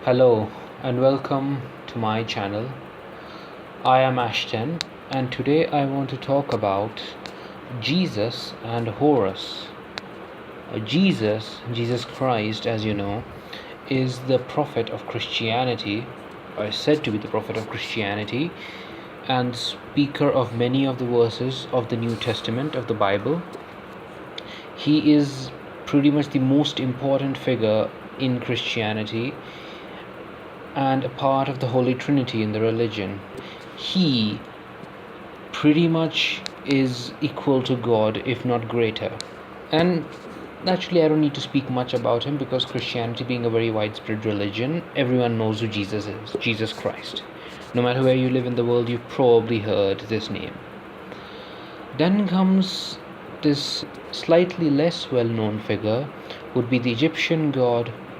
Hello and welcome to my channel. I am Ashton and today I want to talk about Jesus and Horus. Jesus Christ, as you know, is the prophet of Christianity, or is said to be the prophet of Christianity, and speaker of many of the verses of the New Testament of the Bible. He is pretty much the most important figure in Christianity and a part of the Holy Trinity in the religion. He pretty much is equal to God, if not greater. And naturally, I don't need to speak much about him because Christianity being a very widespread religion, everyone knows who Jesus is, Jesus Christ. No matter where you live in the world, you've probably heard this name. Then comes this slightly less well-known figure, would be the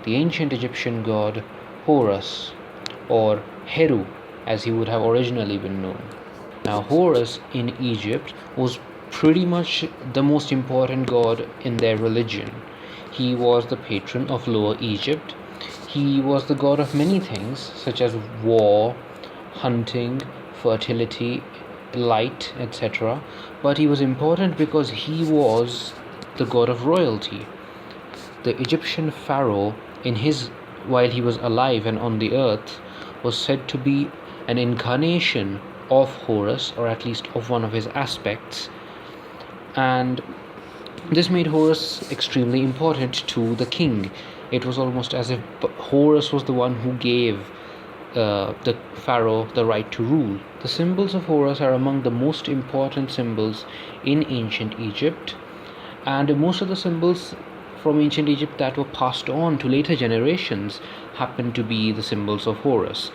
ancient Egyptian god Horus, or Heru, as he would have originally been known. Now, Horus in Egypt was pretty much the most important god in their religion. He was the patron of Lower Egypt. He was the god of many things, such as war, hunting, fertility, light, etc. But he was important because he was the god of royalty. The Egyptian pharaoh, while he was alive and on the earth, was said to be an incarnation of Horus, or at least of one of his aspects, and this made Horus extremely important to the king. It was almost as if Horus was the one who gave the pharaoh the right to rule. The symbols of Horus are among the most important symbols in ancient Egypt, and most of the symbols from ancient Egypt that were passed on to later generations happen to be the symbols of Horus.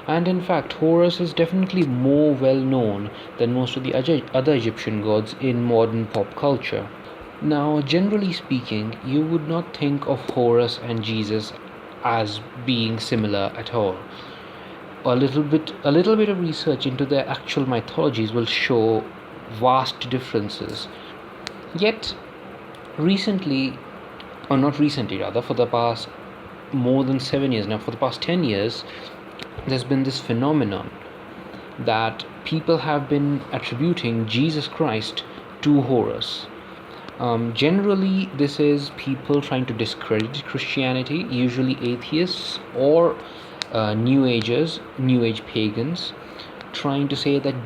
And in fact, Horus is definitely more well known than most of the other Egyptian gods in modern pop culture. Now, generally speaking, you would not think of Horus and Jesus as being similar at all. A little bit of research into their actual mythologies will show vast differences. Yet, for the past more than 7 years now, for the past 10 years, there's been this phenomenon that people have been attributing Jesus Christ to Horus. Generally, this is people trying to discredit Christianity, usually atheists or New Age pagans, trying to say that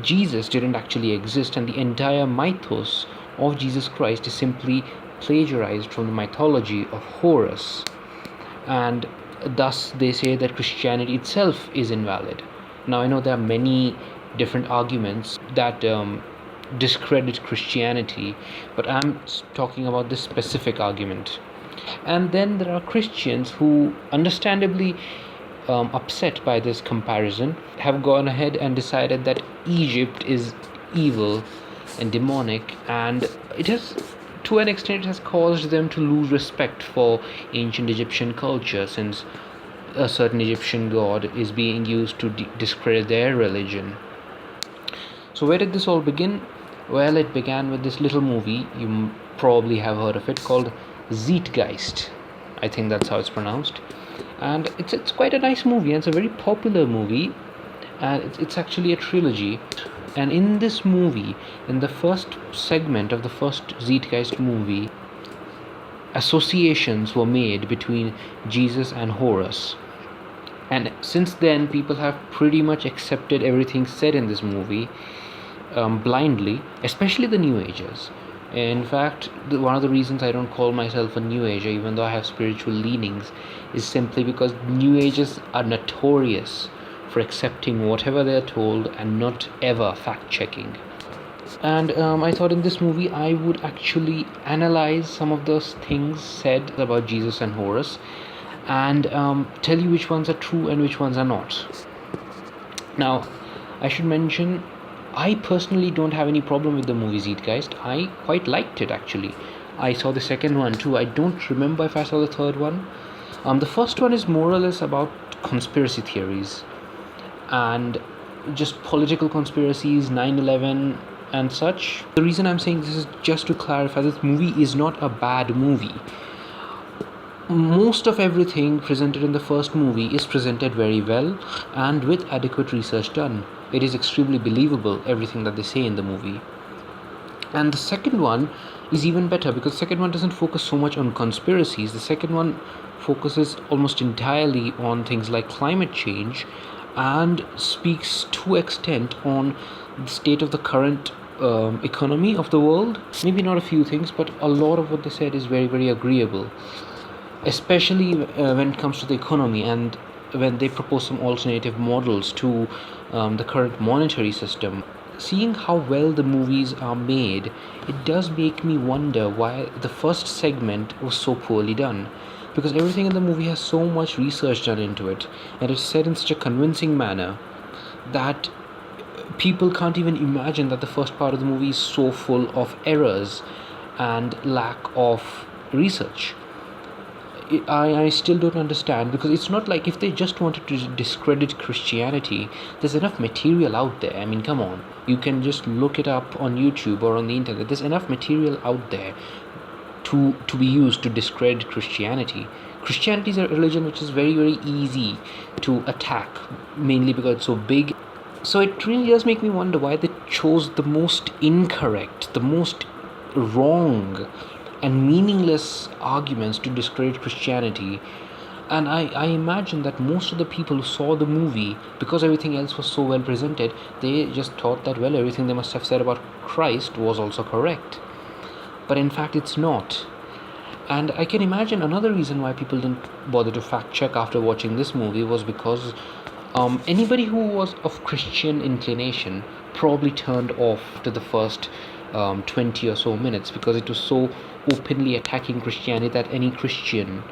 Jesus didn't actually exist and the entire mythos of Jesus Christ is simply plagiarized from the mythology of Horus, and thus they say that Christianity itself is invalid. Now, I know there are many different arguments that discredit Christianity, but I'm talking about this specific argument. And then there are Christians who, understandably upset by this comparison, have gone ahead and decided that Egypt is evil and demonic, and it has, to an extent, it has caused them to lose respect for ancient Egyptian culture, since a certain Egyptian god is being used to discredit their religion. So where did this all begin? Well, it began with this little movie, you probably have heard of it, called Zeitgeist. I think that's how it's pronounced. And it's quite a nice movie, and it's a very popular movie, and it's actually a trilogy. And in this movie, in the first segment of the first Zeitgeist movie, associations were made between Jesus and Horus. And since then, people have pretty much accepted everything said in this movie blindly, especially the New Agers. In fact, one of the reasons I don't call myself a New Ager, even though I have spiritual leanings, is simply because New Agers are notorious for accepting whatever they're told and not ever fact-checking. And I thought in this movie I would actually analyze some of those things said about Jesus and Horus, and tell you which ones are true and which ones are not. Now, I should mention, I personally don't have any problem with the movie Zeitgeist. I quite liked it, actually. I saw the second one too. I don't remember if I saw the third one. The first one is more or less about conspiracy theories and just political conspiracies, 9/11 and such. The reason I'm saying this is just to clarify, this movie is not a bad movie. most of everything presented in the first movie is presented very well and with adequate research done. It is extremely believable, everything that they say in the movie. And the second one is even better because the second one doesn't focus so much on conspiracies. The second one focuses almost entirely on things like climate change and speaks to extent on the state of the current economy of the world. Maybe not a few things, but a lot of what they said is very, very agreeable, especially when it comes to the economy and when they propose some alternative models to the current monetary system. Seeing how well the movies are made, it does make me wonder why the first segment was so poorly done. Because everything in the movie has so much research done into it, and it's said in such a convincing manner that people can't even imagine that the first part of the movie is so full of errors and lack of research. I still don't understand, because it's not like if they just wanted to discredit Christianity, there's enough material out there. I mean, come on, you can just look it up on YouTube or on the internet. There's enough material out there to be used to discredit Christianity. Christianity is a religion which is very, very easy to attack, mainly because it's so big. So it really does make me wonder why they chose the most incorrect, the most wrong and meaningless arguments to discredit Christianity. And I imagine that most of the people who saw the movie, because everything else was so well presented, they just thought that, well, everything they must have said about Christ was also correct. But in fact, it's not. And I can imagine another reason why people didn't bother to fact check after watching this movie was because anybody who was of Christian inclination probably turned off to the first 20 or so minutes, because it was so openly attacking Christianity that any Christian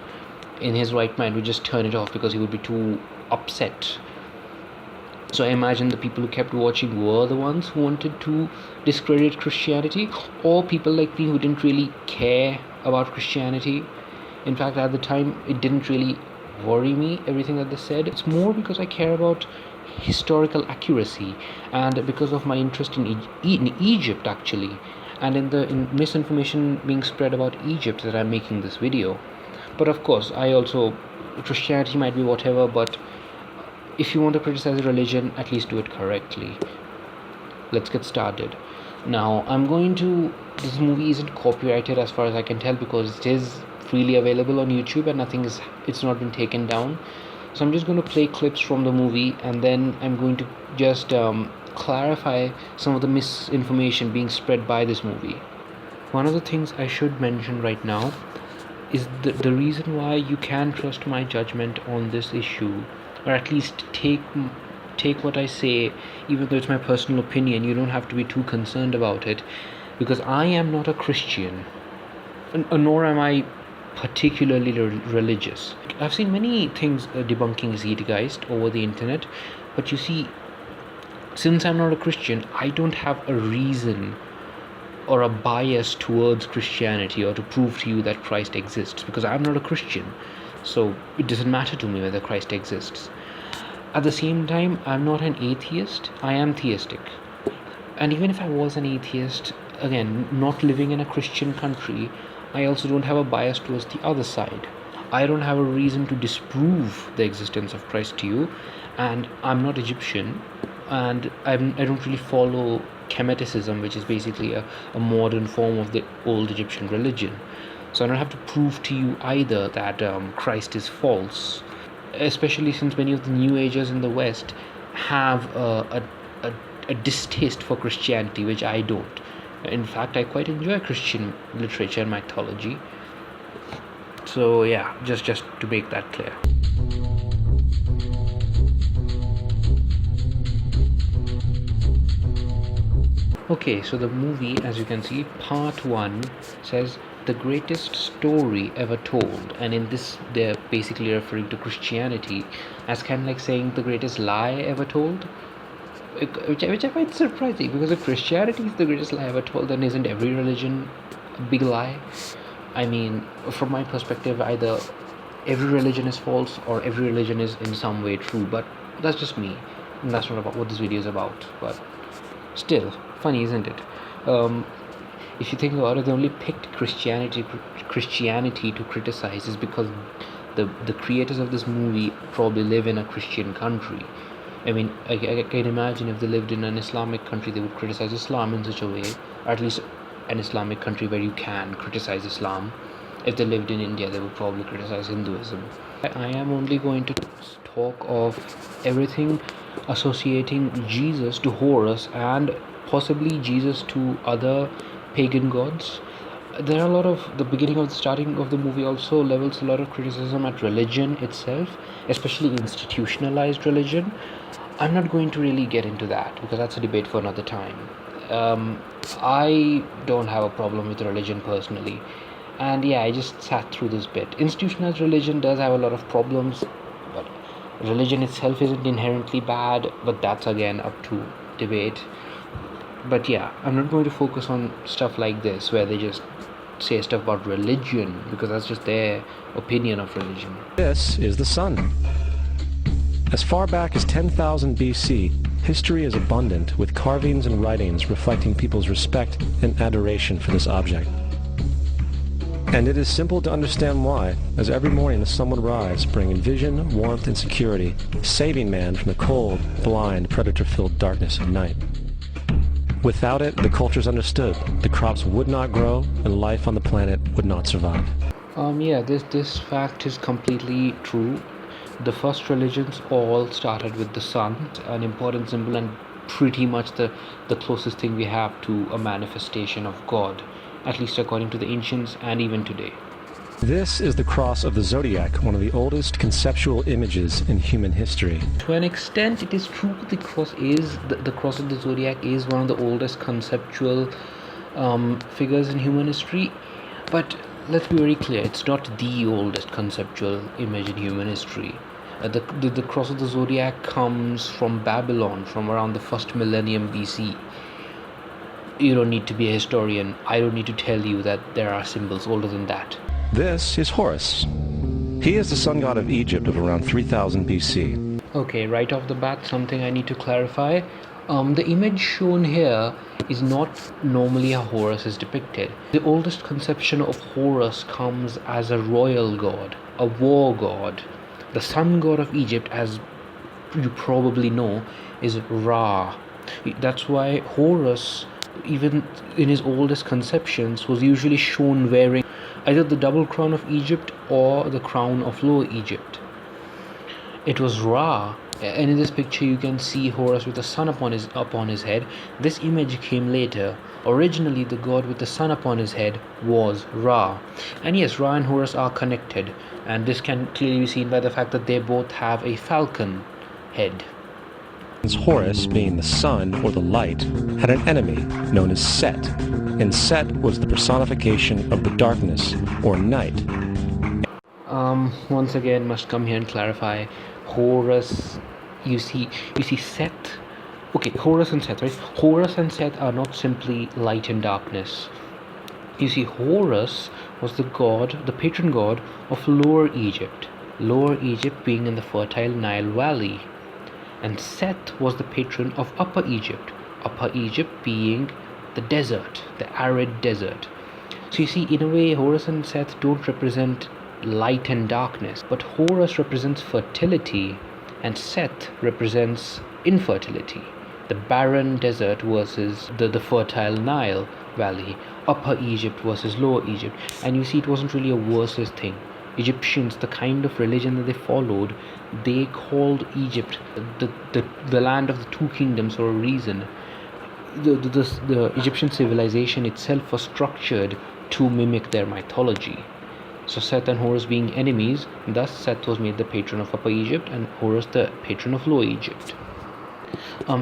in his right mind would just turn it off because he would be too upset. So I imagine the people who kept watching were the ones who wanted to discredit Christianity, or people like me who didn't really care about Christianity. In fact, at the time, it didn't really worry me, everything that they said. It's more because I care about historical accuracy and because of my interest in Egypt, actually, and in misinformation being spread about Egypt, that I'm making this video. But of course, Christianity might be whatever, but if you want to criticize a religion, at least do it correctly. Let's get started. Now, this movie isn't copyrighted as far as I can tell, because it is freely available on YouTube and it's not been taken down. So I'm just going to play clips from the movie, and then I'm going to just clarify some of the misinformation being spread by this movie. One of the things I should mention right now is the reason why you can trust my judgment on this issue, or at least take what I say, even though it's my personal opinion. You don't have to be too concerned about it, because I am not a Christian, nor am I particularly religious. I've seen many things debunking Zeitgeist over the internet, but you see, since I'm not a Christian, I don't have a reason or a bias towards Christianity or to prove to you that Christ exists, because I'm not a Christian. So it doesn't matter to me whether Christ exists. At the same time, I'm not an atheist, I am theistic. And even if I was an atheist, again, not living in a Christian country, I also don't have a bias towards the other side. I don't have a reason to disprove the existence of Christ to you, and I'm not Egyptian, and I don't really follow Chemeticism, which is basically a modern form of the old Egyptian religion. So I don't have to prove to you either that Christ is false, especially since many of the New Agers in the West have a distaste for Christianity, which I don't. In fact, I quite enjoy Christian literature and mythology. So yeah, just to make that clear. Okay, so the movie, as you can see, part 1 says the greatest story ever told, and in this they're basically referring to Christianity as kind of like saying the greatest lie ever told, which I find surprising, because if Christianity is the greatest lie ever told, then isn't every religion a big lie? I mean, from my perspective, either every religion is false or every religion is in some way true, but that's just me, and that's not about what this video is about. But still, funny, isn't it? If you think about it, they only picked Christianity to criticize is because the creators of this movie probably live in a Christian country. I mean, I can imagine if they lived in an Islamic country, they would criticize Islam in such a way, or at least an Islamic country where you can criticize Islam. If they lived in India, they would probably criticize Hinduism. I am only going to talk of everything associating Jesus to Horus and possibly Jesus to other pagan gods. There are a lot of the starting of the movie also levels a lot of criticism at religion itself, especially institutionalized religion. I'm not going to really get into that because that's a debate for another time. I don't have a problem with religion personally, and yeah, I just sat through this bit. Institutionalized religion does have a lot of problems, but religion itself isn't inherently bad, but that's again up to debate. But yeah, I'm not going to focus on stuff like this where they just say stuff about religion because that's just their opinion of religion. This is the sun. As far back as 10,000 BC, history is abundant with carvings and writings reflecting people's respect and adoration for this object. And it is simple to understand why, as every morning the sun would rise, bringing vision, warmth, and security, saving man from the cold, blind, predator-filled darkness of night. Without it, the cultures understood the crops would not grow and life on the planet would not survive. Yeah, this fact is completely true. The first religions all started with the sun, an important symbol and pretty much the closest thing we have to a manifestation of God, at least according to the ancients and even today. This is the cross of the zodiac, one of the oldest conceptual images in human history. To an extent, it is true the cross of the zodiac is one of the oldest conceptual figures in human history, but let's be very clear, it's not the oldest conceptual image in human history. The cross of the zodiac comes from Babylon, from around the first millennium BC. You don't need to be a historian. I don't need to tell you that there are symbols older than that. This is Horus. He is the sun god of Egypt of around 3000 BC. Okay, right off the bat, something I need to clarify. The image shown here is not normally how Horus is depicted. The oldest conception of Horus comes as a royal god, a war god. The sun god of Egypt, as you probably know, is Ra. That's why Horus, even in his oldest conceptions, was usually shown wearing either the double crown of Egypt or the crown of Lower Egypt. It was Ra, and in this picture you can see Horus with the sun upon his head. This image came later. Originally the god with the sun upon his head was Ra. And yes, Ra and Horus are connected, and this can clearly be seen by the fact that they both have a falcon head. Horus, being the sun or the light, had an enemy known as Set, and Set was the personification of the darkness or night. Once again, must come here and clarify. Horus, you see Seth. Okay, Horus and Seth, right? Horus and Seth are not simply light and darkness. You see, Horus was the patron god of Lower Egypt. Lower Egypt being in the fertile Nile Valley. And Seth was the patron of Upper Egypt. Upper Egypt being the desert, the arid desert. So you see, in a way, Horus and Seth don't represent light and darkness, but Horus represents fertility and Seth represents infertility. The barren desert versus the fertile Nile Valley, Upper Egypt versus Lower Egypt. And you see, it wasn't really a versus thing. Egyptians, the kind of religion that they followed, they called Egypt the land of the two kingdoms for a reason. The Egyptian civilization itself was structured to mimic their mythology. So Seth and Horus being enemies, thus Seth was made the patron of Upper Egypt and Horus the patron of Lower Egypt.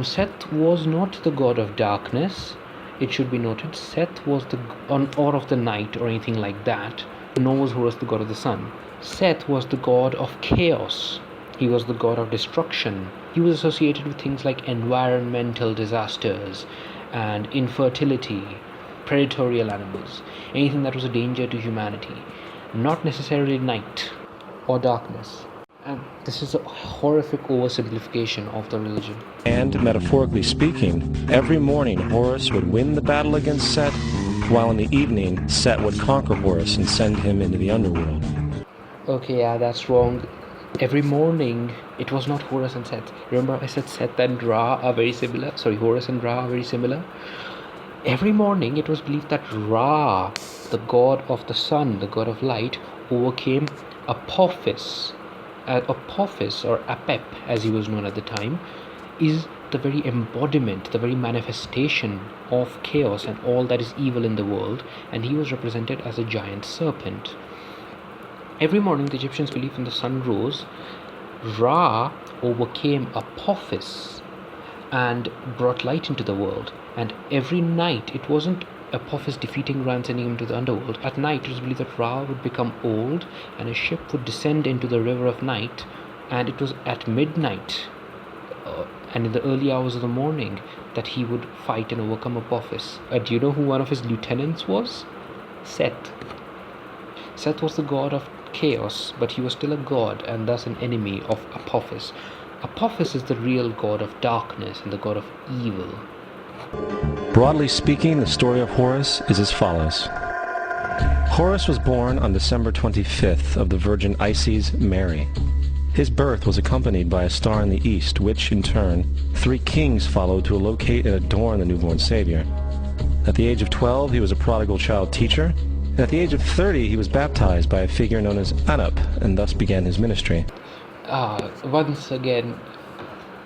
Seth was not the god of darkness. It should be noted, Seth was or of the night or anything like that. Nor was Horus the god of the sun. Seth was the god of chaos. He was the god of destruction. He was associated with things like environmental disasters and infertility, predatory animals, anything that was a danger to humanity. Not necessarily night or darkness. And this is a horrific oversimplification of the religion. And metaphorically speaking, every morning Horus would win the battle against Set, while in the evening Set would conquer Horus and send him into the underworld. Okay, yeah, that's wrong. Every morning, it was not Horus and Set. Remember I said Set and Ra are very similar? Sorry, Horus and Ra are very similar. Every morning, it was believed that Ra, the god of the sun, the god of light, overcame Apophis. Apophis, or Apep, as he was known at the time, is the very embodiment, the very manifestation of chaos and all that is evil in the world, and he was represented as a giant serpent. Every morning, the Egyptians believed when the sun rose, Ra overcame Apophis and brought light into the world. And every night, it wasn't Apophis defeating Ra and sending him to the underworld. At night, it was believed that Ra would become old and a ship would descend into the river of night. And it was at midnight and in the early hours of the morning that he would fight and overcome Apophis. Do you know who one of his lieutenants was? Seth. Seth was the god of chaos, but he was still a god and thus an enemy of Apophis. Apophis is the real god of darkness and the god of evil. Broadly speaking, the story of Horus is as follows. Horus was born on December 25th of the Virgin Isis Mary. His birth was accompanied by a star in the east, which, in turn, 3 kings followed to locate and adorn the newborn Savior. At the age of 12, he was a prodigal child teacher, and at the age of 30, he was baptized by a figure known as Anup, and thus began his ministry. Once again,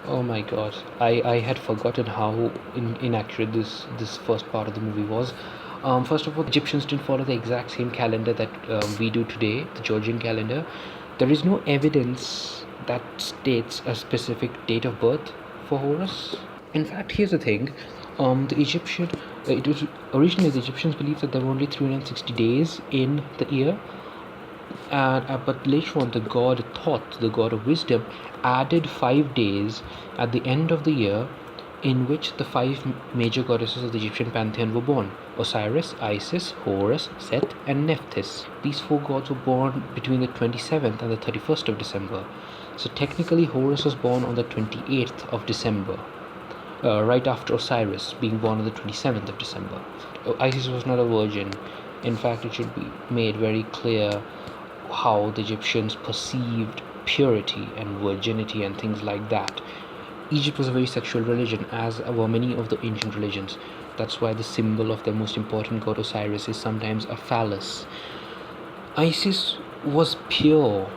oh my god, I had forgotten how inaccurate this first part of the movie was. First of all, Egyptians didn't follow the exact same calendar that we do today, the Georgian calendar. There is no evidence that states a specific date of birth for Horus. In fact, here's the thing. It was originally the Egyptians believed that there were only 360 days in the year, but later on the god Thoth, the god of wisdom, added 5 days at the end of the year in which the 5 major goddesses of the Egyptian pantheon were born: Osiris, Isis, Horus, Set, and Nephthys. These 4 gods were born between the 27th and the 31st of December. So technically Horus was born on the 28th of December, right after Osiris being born on the 27th of December. Isis was not a virgin. In fact, it should be made very clear how the Egyptians perceived purity and virginity and things like that. Egypt was a very sexual religion, as were many of the ancient religions. That's why the symbol of their most important god Osiris is sometimes a phallus. Isis was pure,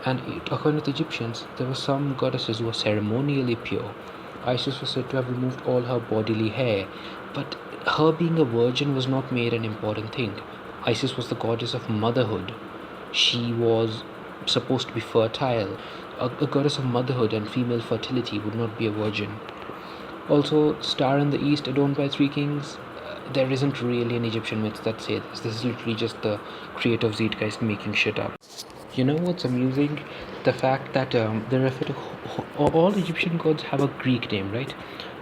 and according to the Egyptians, there were some goddesses who were ceremonially pure. Isis was said to have removed all her bodily hair, but her being a virgin was not made an important thing. Isis was the goddess of motherhood. She was supposed to be fertile. A goddess of motherhood and female fertility would not be a virgin. Also, star in the east adorned by 3 kings. There isn't really an Egyptian myth that say this. This is literally just the creator of Zeitgeist making shit up. You know what's amusing? The fact that they refer to all Egyptian gods have a Greek name, right?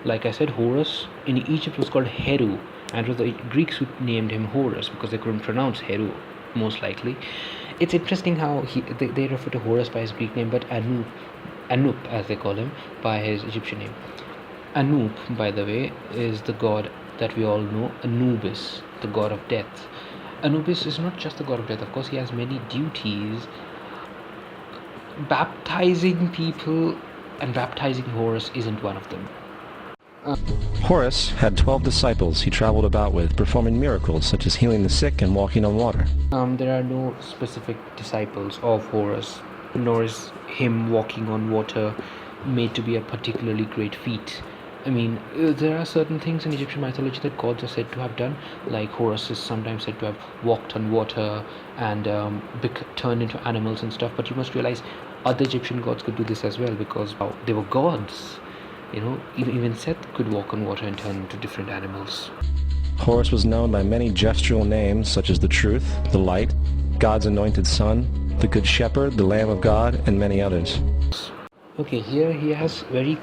Like I said, Horus in Egypt was called Heru, and it was the Greeks who named him Horus because they couldn't pronounce Heru, most likely. It's interesting how they refer to Horus by his Greek name, but Anup, as they call him, by his Egyptian name. Anup, by the way, is the god that we all know, Anubis, the god of death. Anubis is not just the god of death, of course he has many duties. Baptizing people and baptizing Horus isn't one of them. Horus had 12 disciples he traveled about with, performing miracles such as healing the sick and walking on water. There are no specific disciples of Horus, nor is him walking on water made to be a particularly great feat. I mean, there are certain things in Egyptian mythology that gods are said to have done, like Horus is sometimes said to have walked on water and turned into animals and stuff, but you must realize other Egyptian gods could do this as well because they were gods. You know, even Seth could walk on water and turn into different animals. Horus was known by many gestural names such as the Truth, the Light, God's Anointed Son, the Good Shepherd, the Lamb of God, and many others. Okay, here he has very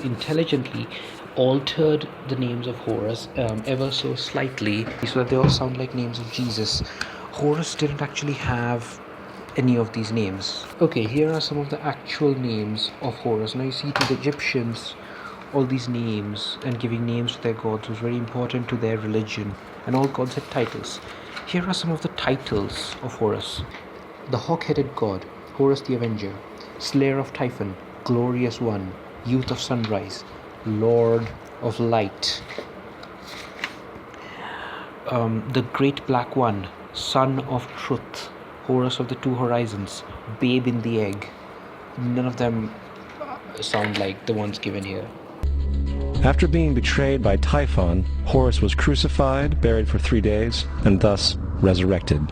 intelligently altered the names of Horus ever so slightly so that they all sound like names of Jesus. Horus didn't actually have any of these names. Okay, here are some of the actual names of Horus. Now you see, to the Egyptians, all these names and giving names to their gods was very important to their religion. and all gods had titles. Here are some of the titles of Horus. The hawk-headed god, Horus the Avenger, Slayer of Typhon, Glorious One, Youth of Sunrise, Lord of Light, the Great Black One, Son of Truth, Horus of the Two Horizons, Babe in the Egg. None of them sound like the ones given here. After being betrayed by Typhon, Horus was crucified, buried for 3 days, and thus resurrected.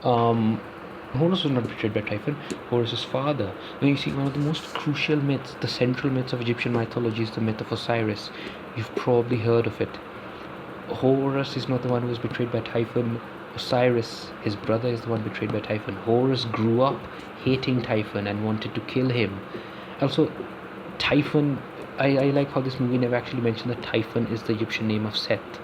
Horus was not betrayed by Typhon. Horus's father. When you see one of the most crucial myths, the central myths of Egyptian mythology is the myth of Osiris. You've probably heard of it. Horus is not the one who was betrayed by Typhon. Osiris, his brother, is the one betrayed by Typhon. Horus grew up hating Typhon and wanted to kill him. Also, Typhon, I like how this movie never actually mentioned that Typhon is the Egyptian name of Seth.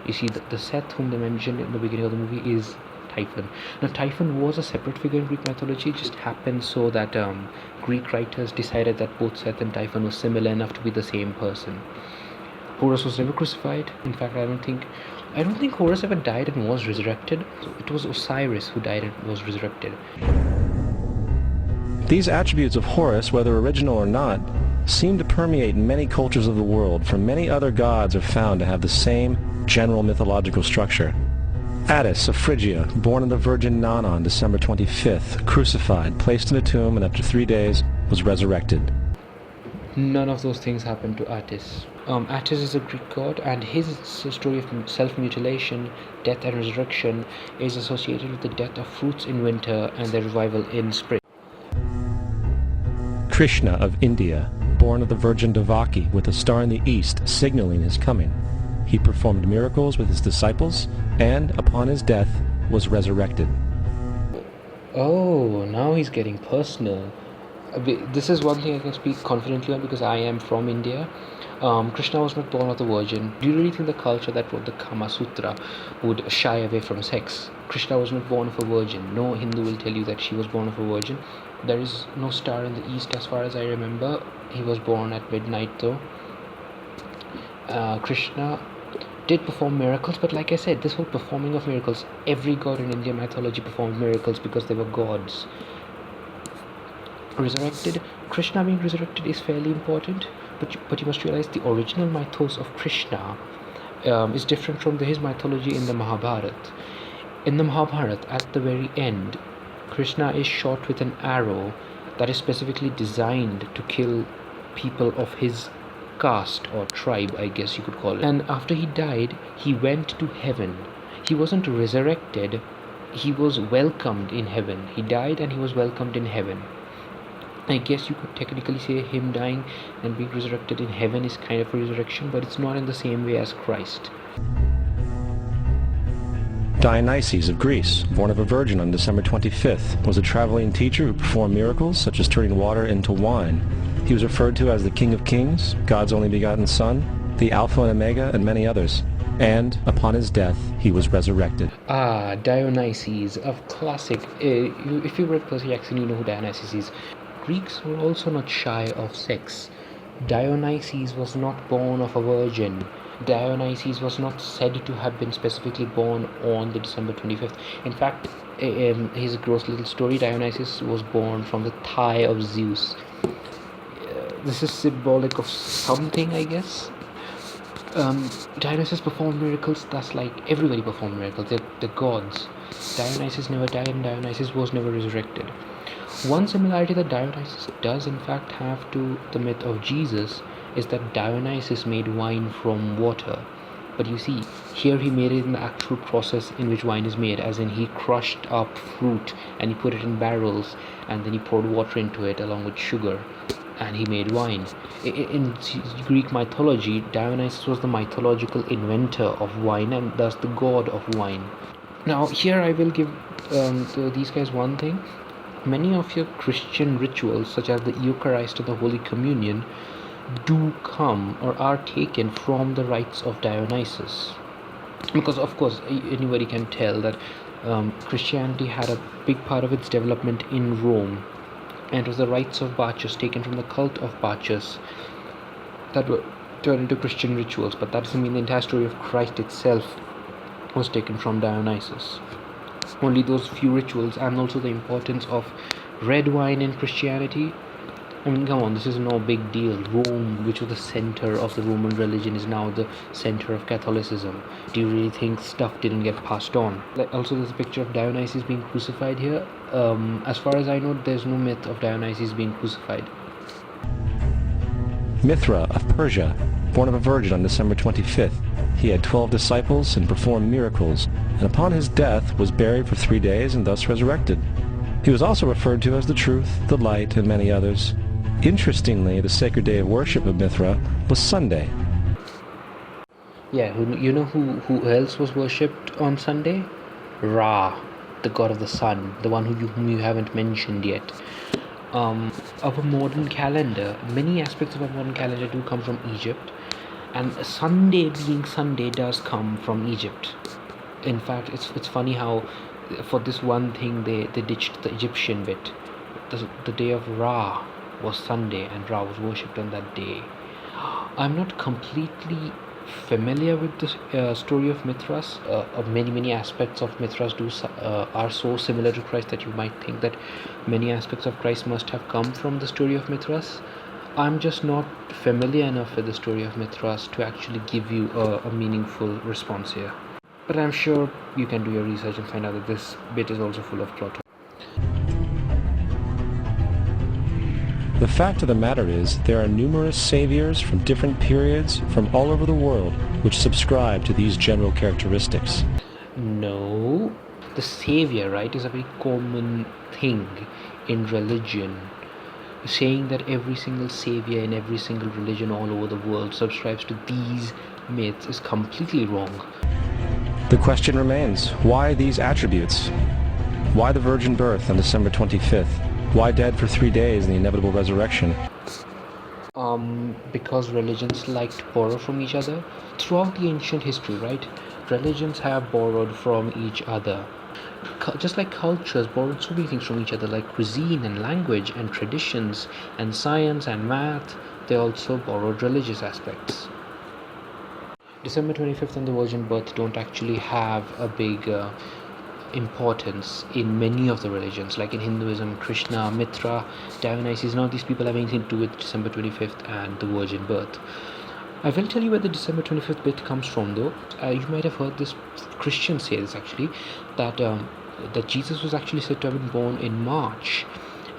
You see, the Seth whom they mentioned in the beginning of the movie is Typhon. Now, Typhon was a separate figure in Greek mythology. It just happened so that Greek writers decided that both Seth and Typhon were similar enough to be the same person. Horus was never crucified. In fact, I don't think Horus ever died and was resurrected. So it was Osiris who died and was resurrected. These attributes of Horus, whether original or not, seem to permeate many cultures of the world, for many other gods are found to have the same general mythological structure. Attis of Phrygia, born of the Virgin Nana on December 25th, crucified, placed in a tomb, and after 3 days was resurrected. None of those things happened to Attis. Attis is a Greek god, and his story of self-mutilation, death and resurrection is associated with the death of fruits in winter and their revival in spring. Krishna of India, born of the Virgin Devaki, with a star in the east signaling his coming. He performed miracles with his disciples, and upon his death was resurrected. Oh, now he's getting personal. This is one thing I can speak confidently on because I am from India. Krishna was not born of the virgin. Do you really think the culture that wrote the Kama Sutra would shy away from sex? Krishna was not born of a virgin. No Hindu will tell you that she was born of a virgin. There is no star in the east as far as I remember. He was born at midnight though. Krishna did perform miracles, but like I said, this whole performing of miracles, every god in Indian mythology performed miracles because they were gods. Resurrected, Krishna being resurrected is fairly important, but you must realize the original mythos of Krishna is different from his mythology in the Mahabharata. In the Mahabharata, at the very end, Krishna is shot with an arrow that is specifically designed to kill people of his caste or tribe, I guess you could call it. And after he died, he went to heaven. He wasn't resurrected, he was welcomed in heaven. He died and he was welcomed in heaven. I guess you could technically say him dying and being resurrected in heaven is kind of a resurrection, but it's not in the same way as Christ. Dionysus of Greece, born of a virgin on December 25th, was a traveling teacher who performed miracles such as turning water into wine. He was referred to as the King of Kings, God's only begotten Son, the Alpha and Omega, and many others. And upon his death, he was resurrected. Dionysus of classic. If you read Percy Jackson, you know who Dionysus is. Greeks were also not shy of sex. Dionysus was not born of a virgin. Dionysus was not said to have been specifically born on the December 25th. In fact, here's a gross little story. Dionysus was born from the thigh of Zeus. This is symbolic of something, I guess. Dionysus performed miracles, thus like everybody performed miracles. They're gods. Dionysus never died and Dionysus was never resurrected. One similarity that Dionysus does in fact have to the myth of Jesus is that Dionysus made wine from water. But you see, here he made it in the actual process in which wine is made, as in he crushed up fruit and he put it in barrels and then he poured water into it along with sugar and he made wine. In Greek mythology, Dionysus was the mythological inventor of wine and thus the god of wine. Now here I will give these guys one thing. Many of your Christian rituals, such as the Eucharist or the Holy Communion, do come or are taken from the rites of Dionysus. Because of course anybody can tell that Christianity had a big part of its development in Rome, and it was the rites of Bacchus taken from the cult of Bacchus that were turned into Christian rituals, but that doesn't mean the entire story of Christ itself was taken from Dionysus. Only those few rituals, and also the importance of red wine in Christianity. I mean, come on, this is no big deal. Rome, which was the center of the Roman religion, is now the center of Catholicism. Do you really think stuff didn't get passed on? Like, also, there's a picture of Dionysus being crucified here. As far as I know, there's no myth of Dionysus being crucified. Mithra of Persia, born of a virgin on December 25th. He had 12 disciples and performed miracles, and upon his death was buried for 3 days and thus resurrected. He was also referred to as the Truth, the Light, and many others. Interestingly, the sacred day of worship of Mithra was Sunday. Yeah, you know who else was worshipped on Sunday? Ra, the god of the sun, the one whom you haven't mentioned yet. Our modern calendar, many aspects of our modern calendar do come from Egypt, and Sunday being Sunday does come from Egypt. In fact, it's funny how for this one thing they ditched the Egyptian bit. The day of Ra was Sunday, and Ra was worshipped on that day. I'm not completely familiar with the story of Mithras. Many aspects of Mithras are so similar to Christ that you might think that many aspects of Christ must have come from the story of Mithras. I'm just not familiar enough with the story of Mithras to actually give you a meaningful response here. But I'm sure you can do your research and find out that this bit is also full of plot. The fact of the matter is, there are numerous saviors from different periods from all over the world which subscribe to these general characteristics. No, the savior, right, is a very common thing in religion. Saying that every single savior in every single religion all over the world subscribes to these myths is completely wrong. The question remains, why these attributes? Why the virgin birth on December 25th? Why dead for 3 days and the inevitable resurrection? Because religions like to borrow from each other. Throughout the ancient history, right, religions have borrowed from each other. Just like cultures borrowed so many things from each other, like cuisine and language and traditions and science and math, they also borrowed religious aspects. December 25th and the virgin birth don't actually have a big importance in many of the religions, like in Hinduism, Krishna, Mithra, Dionysus. None of these people have anything to do with December 25th and the virgin birth. I will tell you where the December 25th bit comes from, though. You might have heard this, Christians say this actually, that Jesus was actually said to have been born in March,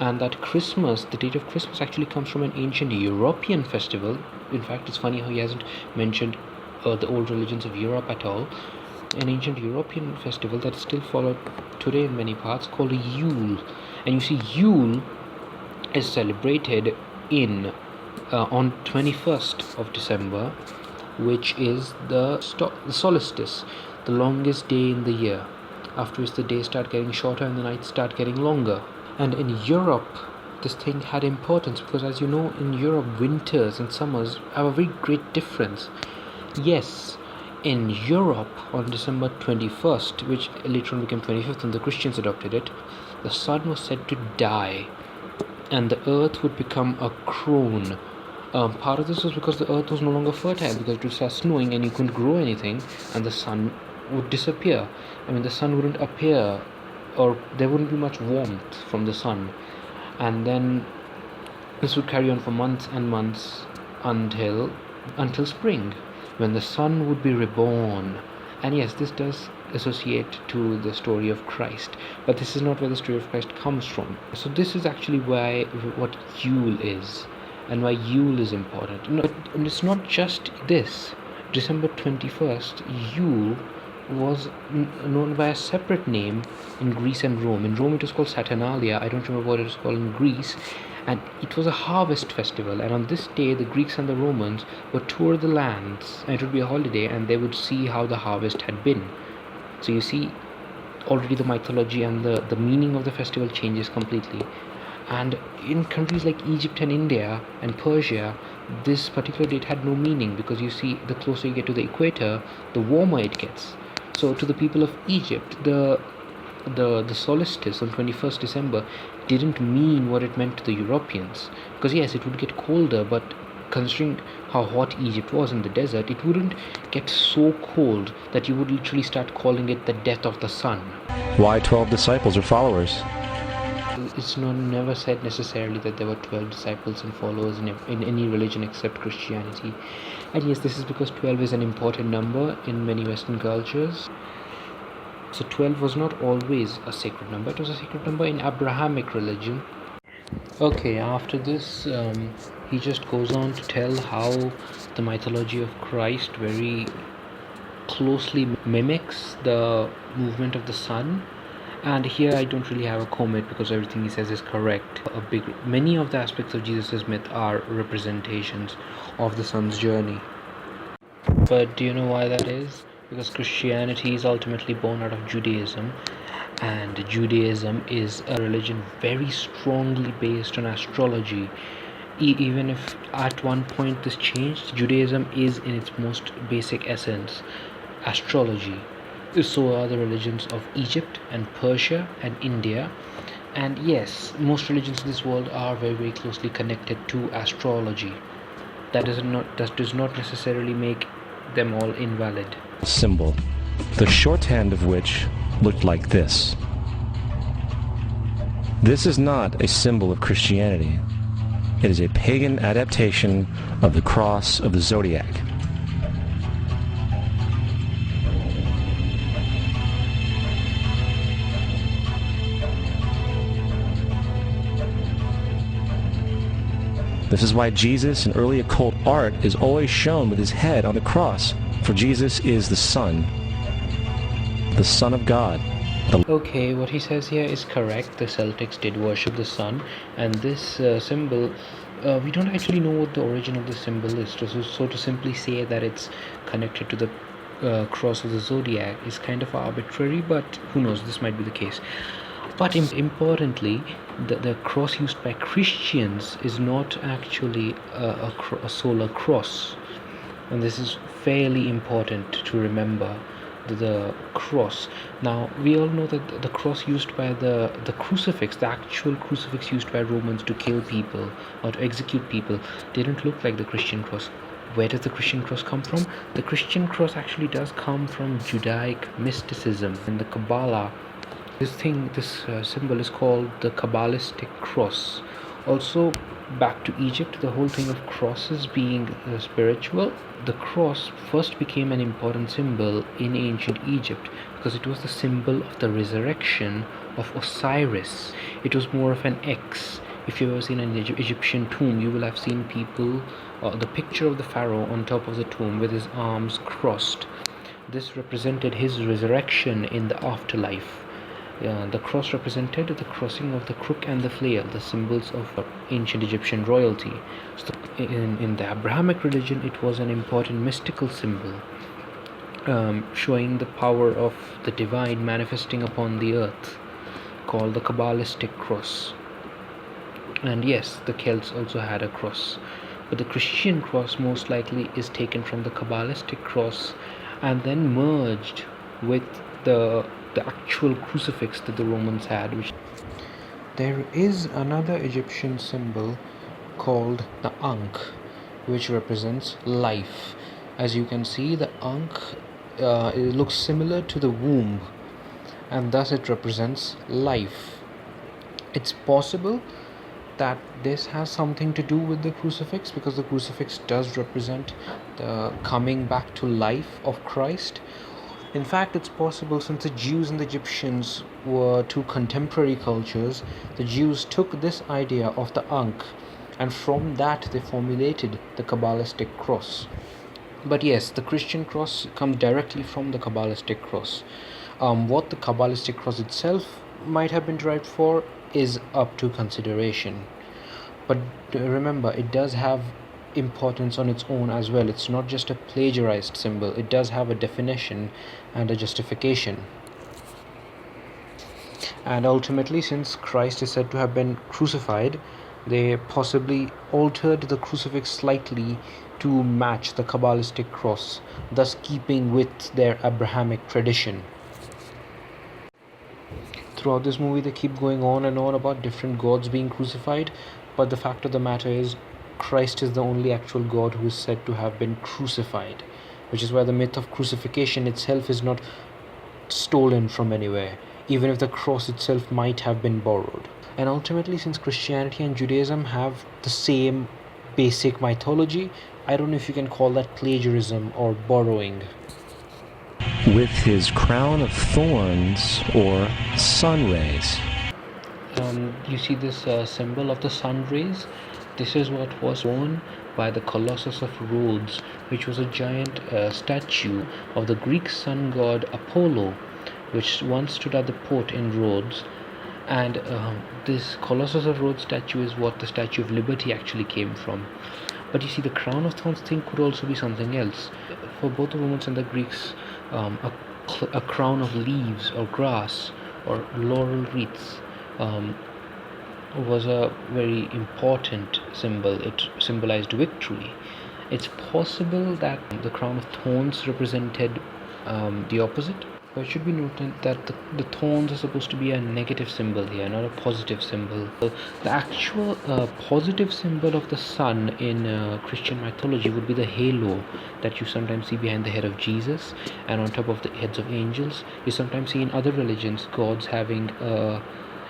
and that Christmas, the date of Christmas, actually comes from an ancient European festival. In fact, it's funny how he hasn't mentioned the old religions of Europe at all. An ancient European festival that is still followed today in many parts, called a Yule. And you see, Yule is celebrated on 21st of December, which is the solstice, the longest day in the year, after which the days start getting shorter and the nights start getting longer. And in Europe, this thing had importance because, as you know, in Europe, winters and summers have a very great difference. Yes, in Europe, on December 21st, which later on became 25th and the Christians adopted it, the sun was said to die and the earth would become a crone. Part of this was because the earth was no longer fertile, because it would start snowing and you couldn't grow anything, and the sun would disappear. I mean, the sun wouldn't appear, or there wouldn't be much warmth from the sun. And then this would carry on for months and months until spring, when the sun would be reborn. And yes, this does associate to the story of Christ, but this is not where the story of Christ comes from. So this is actually what Yule is, and why Yule is important. No, and it's not just this. December 21st, Yule was known by a separate name in Greece and Rome. In Rome it was called Saturnalia. I don't remember what it was called in Greece. And it was a harvest festival, and on this day the Greeks and the Romans would tour the lands, and it would be a holiday, and they would see how the harvest had been. So you see, already the mythology and the meaning of the festival changes completely. And in countries like Egypt and India and Persia, this particular date had no meaning, because you see, the closer you get to the equator, the warmer it gets. So to the people of Egypt, the solstice on 21st December didn't mean what it meant to the Europeans, because yes, it would get colder, but considering how hot Egypt was in the desert, it wouldn't get so cold that you would literally start calling it the death of the sun. Why 12 disciples or followers? It's never said necessarily that there were 12 disciples and followers in any religion except Christianity. And yes, this is because 12 is an important number in many Western cultures. So 12 was not always a sacred number. It was a sacred number in Abrahamic religion. Okay, after this, he just goes on to tell how the mythology of Christ very closely mimics the movement of the sun. And here I don't really have a comment because everything he says is correct. Many of the aspects of Jesus' myth are representations of the sun's journey. But do you know why that is? Because Christianity is ultimately born out of Judaism, and Judaism is a religion very strongly based on astrology. Even if at one point this changed, Judaism is in its most basic essence astrology. So are the religions of Egypt and Persia and India. And yes, most religions in this world are very, very closely connected to astrology. That does not necessarily make them all invalid. Symbol, the shorthand of which looked like this. This is not a symbol of Christianity. It is a pagan adaptation of the cross of the zodiac. This is why Jesus in early occult art is always shown with his head on the cross, for Jesus is the Son of God. Okay, what he says here is correct. The Celtics did worship the sun, and this symbol, we don't actually know what the origin of the symbol is. So to simply say that it's connected to the cross of the zodiac is kind of arbitrary, but who knows, this might be the case. But importantly, the cross used by Christians is not actually a solar cross, and this is fairly important to remember. The cross. Now we all know that the cross used by the crucifix, the actual crucifix used by Romans to kill people or to execute people, didn't look like the Christian cross. Where does the Christian cross come from? The Christian cross actually does come from Judaic mysticism and the Kabbalah. This symbol is called the Kabbalistic cross. Also, back to Egypt, the whole thing of crosses being spiritual. The cross first became an important symbol in ancient Egypt because it was the symbol of the resurrection of Osiris. It was more of an X. If you've ever seen an Egyptian tomb, you will have seen people, the picture of the pharaoh on top of the tomb with his arms crossed. This represented his resurrection in the afterlife. The cross represented the crossing of the crook and the flail, the symbols of ancient Egyptian royalty. So in the Abrahamic religion, it was an important mystical symbol, showing the power of the divine manifesting upon the earth, called the Kabbalistic cross. And yes, the Celts also had a cross, but the Christian cross most likely is taken from the Kabbalistic cross and then merged with the actual crucifix that the Romans had. There is another Egyptian symbol called the Ankh, which represents life. As you can see, the Ankh it looks similar to the womb, and thus it represents life. It's possible that this has something to do with the crucifix, because the crucifix does represent the coming back to life of Christ. In fact, it's possible, since the Jews and the Egyptians were two contemporary cultures, the Jews took this idea of the Ankh, and from that they formulated the Kabbalistic cross. But yes, the Christian cross comes directly from the Kabbalistic cross. What the Kabbalistic cross itself might have been derived for is up to consideration. But remember, it does have importance on its own as well. It's not just a plagiarized symbol. It does have a definition and a justification. And ultimately, since Christ is said to have been crucified, they possibly altered the crucifix slightly to match the Kabbalistic cross, thus keeping with their Abrahamic tradition. Throughout this movie, they keep going on and on about different gods being crucified, but the fact of the matter is, Christ is the only actual God who is said to have been crucified, which is why the myth of crucifixion itself is not stolen from anywhere, even if the cross itself might have been borrowed. And ultimately, since Christianity and Judaism have the same basic mythology, I don't know if you can call that plagiarism or borrowing. With his crown of thorns or sun rays. You see this symbol of the sun rays? This is what was worn by the Colossus of Rhodes, which was a giant statue of the Greek sun god Apollo, which once stood at the port in Rhodes. And this Colossus of Rhodes statue is what the Statue of Liberty actually came from. But you see, the crown of thorns thing could also be something else. For both the Romans and the Greeks, a crown of leaves or grass or laurel wreaths was a very important symbol. It symbolized victory. It's possible that the crown of thorns represented the opposite. But it should be noted that the thorns are supposed to be a negative symbol here, not a positive symbol. The actual positive symbol of the sun in Christian mythology would be the halo that you sometimes see behind the head of Jesus and on top of the heads of angels. You sometimes see in other religions gods having,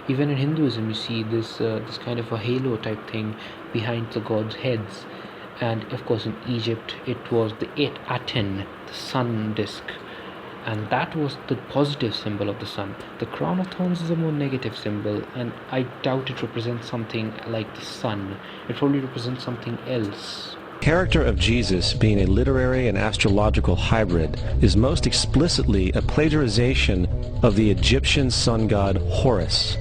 even in Hinduism, you see this kind of a halo type thing behind the gods' heads. And of course, in Egypt, it was the Aten, the sun disk. And that was the positive symbol of the sun. The crown of thorns is a more negative symbol, and I doubt it represents something like the sun. It probably represents something else. The character of Jesus, being a literary and astrological hybrid, is most explicitly a plagiarization of the Egyptian sun god Horus.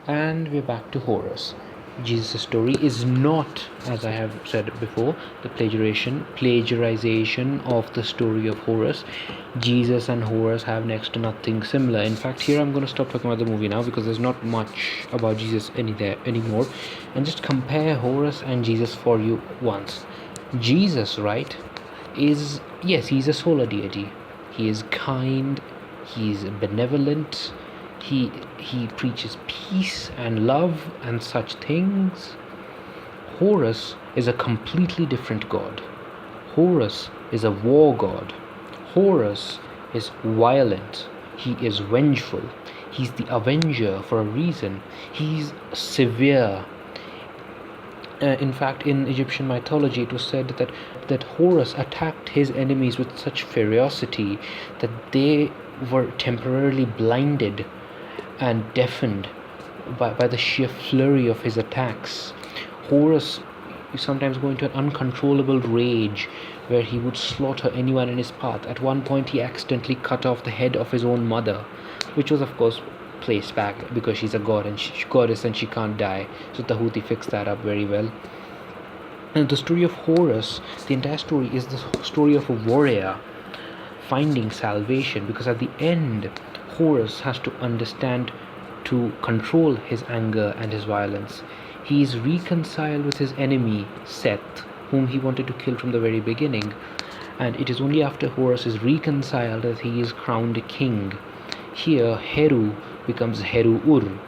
And we're back to Horus. Jesus' story is not, as I have said before, the plagiarization of the story of Horus. Jesus and Horus have next to nothing similar. In fact, here I'm going to stop talking about the movie now because there's not much about Jesus anymore, and just compare Horus and Jesus for you once. Jesus, right, he's a solar deity. He is kind, he's benevolent, he preaches peace and love and such things. Horus is a completely different god. Horus is a war god. Horus is violent. He is vengeful. He's the avenger for a reason. He's severe. In fact, in Egyptian mythology, it was said that Horus attacked his enemies with such ferocity that they were temporarily blinded and deafened by the sheer flurry of his attacks. Horus sometimes go into an uncontrollable rage where he would slaughter anyone in his path. At one point he accidentally cut off the head of his own mother, which was of course placed back because she's a goddess and she can't die. So Tahuti fixed that up very well. And the story of Horus, the entire story is the story of a warrior finding salvation, because at the end Horus has to understand to control his anger and his violence. He is reconciled with his enemy Seth, whom he wanted to kill from the very beginning, and it is only after Horus is reconciled that he is crowned king. Here Heru becomes Heru-Ur,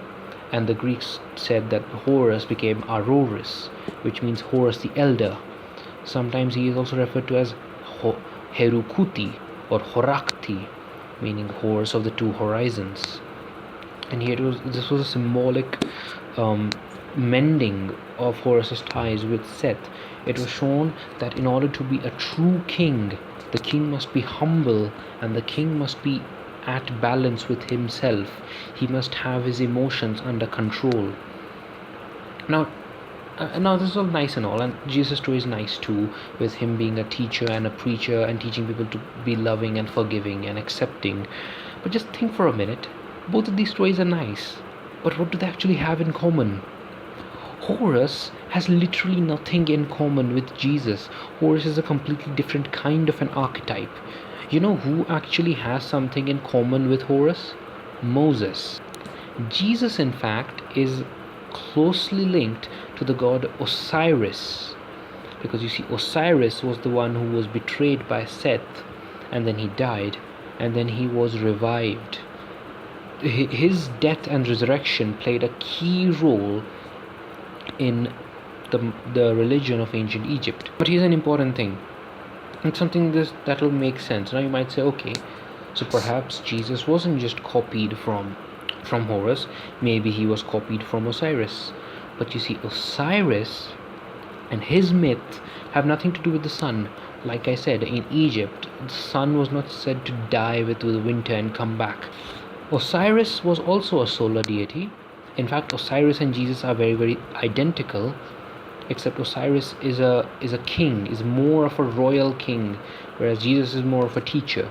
and the Greeks said that Horus became Aroris, which means Horus the Elder. Sometimes he is also referred to as Herukuti or Horakti, meaning Horus of the two horizons. And here this was a symbolic mending of Horus's ties with Seth. It was shown that in order to be a true king, the king must be humble and the king must be at balance with himself. He must have his emotions under control. Now this is all nice and all, and Jesus' story is nice too, with him being a teacher and a preacher and teaching people to be loving and forgiving and accepting. But just think for a minute, both of these stories are nice, but what do they actually have in common? Horus has literally nothing in common with Jesus. Horus is a completely different kind of an archetype. You know who actually has something in common with Horus? Moses. Jesus, in fact, is closely linked to the god Osiris, because you see, Osiris was the one who was betrayed by Seth, and then he died, and then he was revived. His death and resurrection played a key role in the religion of ancient Egypt. But here's an important thing. It's something that will make sense. Now you might say, okay, so perhaps Jesus wasn't just copied from Horus. Maybe he was copied from Osiris. But you see, Osiris and his myth have nothing to do with the sun. Like I said, in Egypt, the sun was not said to die with the winter and come back. Osiris was also a solar deity. In fact, Osiris and Jesus are very, very identical, except Osiris is a king, is more of a royal king, whereas Jesus is more of a teacher.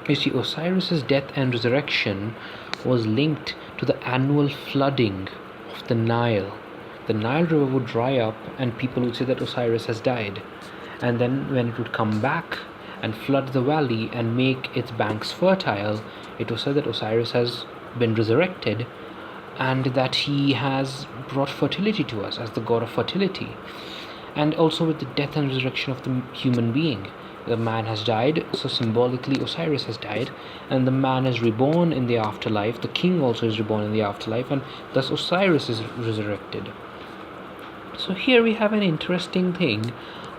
You see, Osiris's death and resurrection was linked to the annual flooding of the Nile. The Nile River would dry up and people would say that Osiris has died. And then when it would come back and flood the valley and make its banks fertile, it was said that Osiris has been resurrected and that he has brought fertility to us as the god of fertility. And also with the death and resurrection of the human being. The man has died, so symbolically Osiris has died, and the man is reborn in the afterlife. The king also is reborn in the afterlife, and thus Osiris is resurrected. So here we have an interesting thing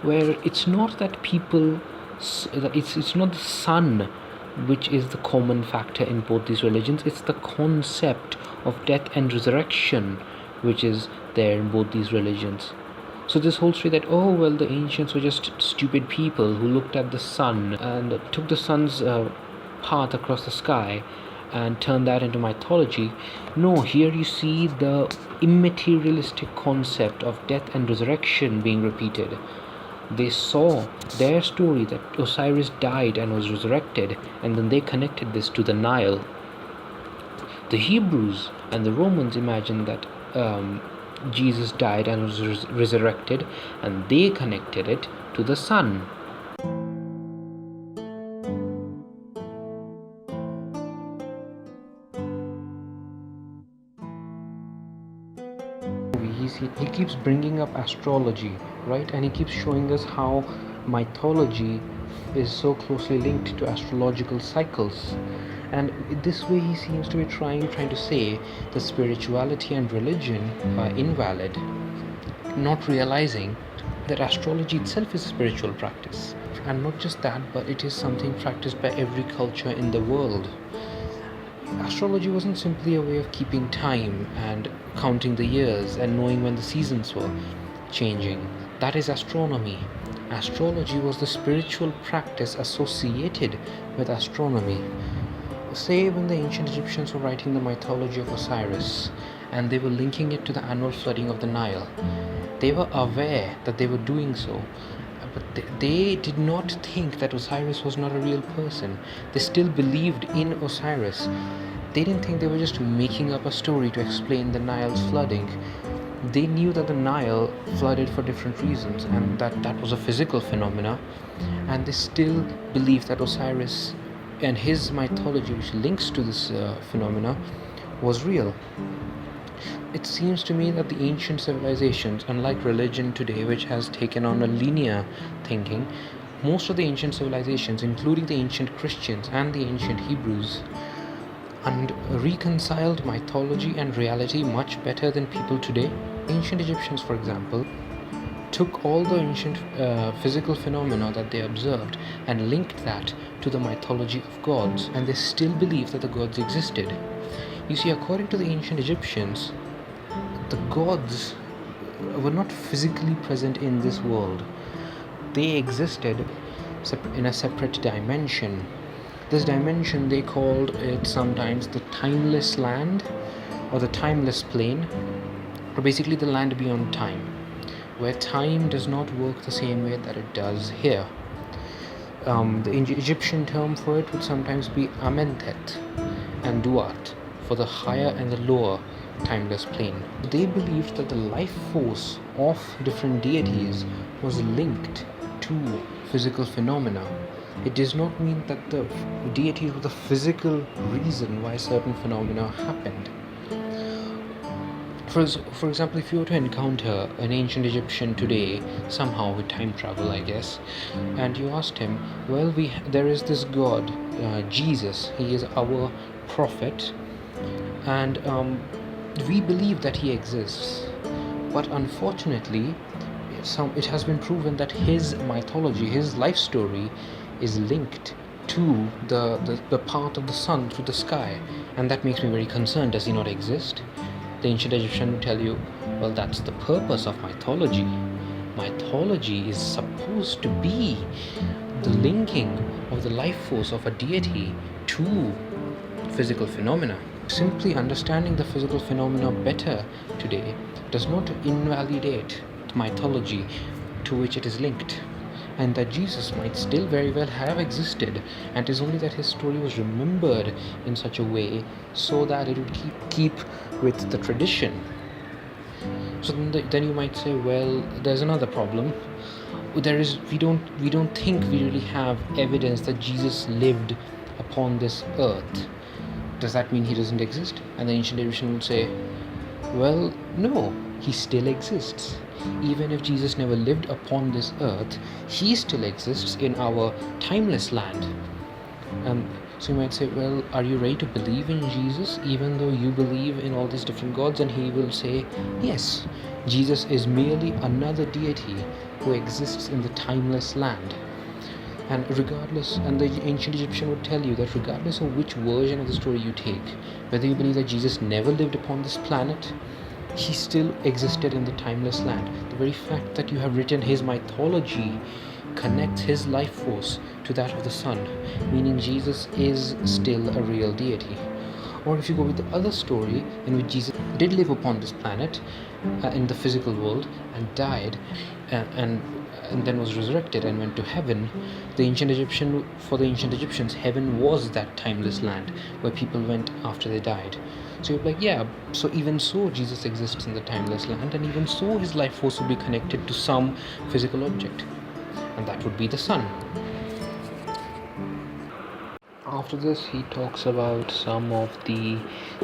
where it's not that it's not the sun which is the common factor in both these religions. It's the concept of death and resurrection which is there in both these religions. So this whole story that, oh well, the ancients were just stupid people who looked at the sun and took the sun's path across the sky and turned that into mythology. No, here you see the immaterialistic concept of death and resurrection being repeated. They saw their story that Osiris died and was resurrected, and then they connected this to the Nile. The Hebrews and the Romans imagined that Jesus died and was resurrected, and they connected it to the sun. He keeps bringing up astrology, right? And he keeps showing us how mythology is so closely linked to astrological cycles. And this way he seems to be trying to say that spirituality and religion are invalid, not realizing that astrology itself is a spiritual practice. And not just that, but it is something practiced by every culture in the world. Astrology wasn't simply a way of keeping time and counting the years and knowing when the seasons were changing. That is astronomy. Astrology was the spiritual practice associated with astronomy. Say when the ancient Egyptians were writing the mythology of Osiris and they were linking it to the annual flooding of the Nile, they were aware that they were doing so, but they did not think that Osiris was not a real person. They still believed in Osiris. They didn't think they were just making up a story to explain the Nile's flooding. They knew that the Nile flooded for different reasons and that was a physical phenomena, and they still believed that Osiris and his mythology, which links to this phenomena, was real. It seems to me that the ancient civilizations, unlike religion today, which has taken on a linear thinking, most of the ancient civilizations, including the ancient Christians and the ancient Hebrews, and reconciled mythology and reality much better than people today. Ancient Egyptians, for example, took all the ancient physical phenomena that they observed and linked that to the mythology of gods, and they still believed that the gods existed. You see, according to the ancient Egyptians, the gods were not physically present in this world. They existed in a separate dimension. This dimension, they called it sometimes the timeless land or the timeless plane, or basically the land beyond time, where time does not work the same way that it does here. The Egyptian term for it would sometimes be Amentet and Duat, for the higher and the lower timeless plane. They believed that the life force of different deities was linked to physical phenomena. It does not mean that the deities were the physical reason why certain phenomena happened. For example, if you were to encounter an ancient Egyptian today, somehow with time travel, I guess, and you asked him, well, there is this god, Jesus, he is our prophet, and we believe that he exists, But unfortunately, it has been proven that his mythology, his life story, is linked to the path of the sun through the sky, and that makes me very concerned. Does he not exist? The ancient Egyptian will tell you, well, that's the purpose of mythology. Mythology is supposed to be the linking of the life force of a deity to physical phenomena. Simply understanding the physical phenomena better today does not invalidate the mythology to which it is linked, and that Jesus might still very well have existed, and it is only that his story was remembered in such a way so that it would keep with the tradition. So then you might say, well, there's another problem. We don't think we really have evidence that Jesus lived upon this earth. Does that mean he doesn't exist? And the ancient Egyptian would say, well, no, he still exists. Even if Jesus never lived upon this earth, he still exists in our timeless land. So you might say, well, are you ready to believe in Jesus even though you believe in all these different gods? And he will say, yes, Jesus is merely another deity who exists in the timeless land. And the ancient Egyptian would tell you that regardless of which version of the story you take, whether you believe that Jesus never lived upon this planet, he still existed in the timeless land. The very fact that you have written his mythology connects his life force to that of the sun, meaning Jesus is still a real deity. Or if you go with the other story in which Jesus did live upon this planet in the physical world and died and then was resurrected and went to heaven, for the ancient Egyptians, heaven was that timeless land where people went after they died. So you're like, yeah, so even so Jesus exists in the timeless land, and even so his life force will be connected to some physical object, and that would be the sun. After this, he talks about some of the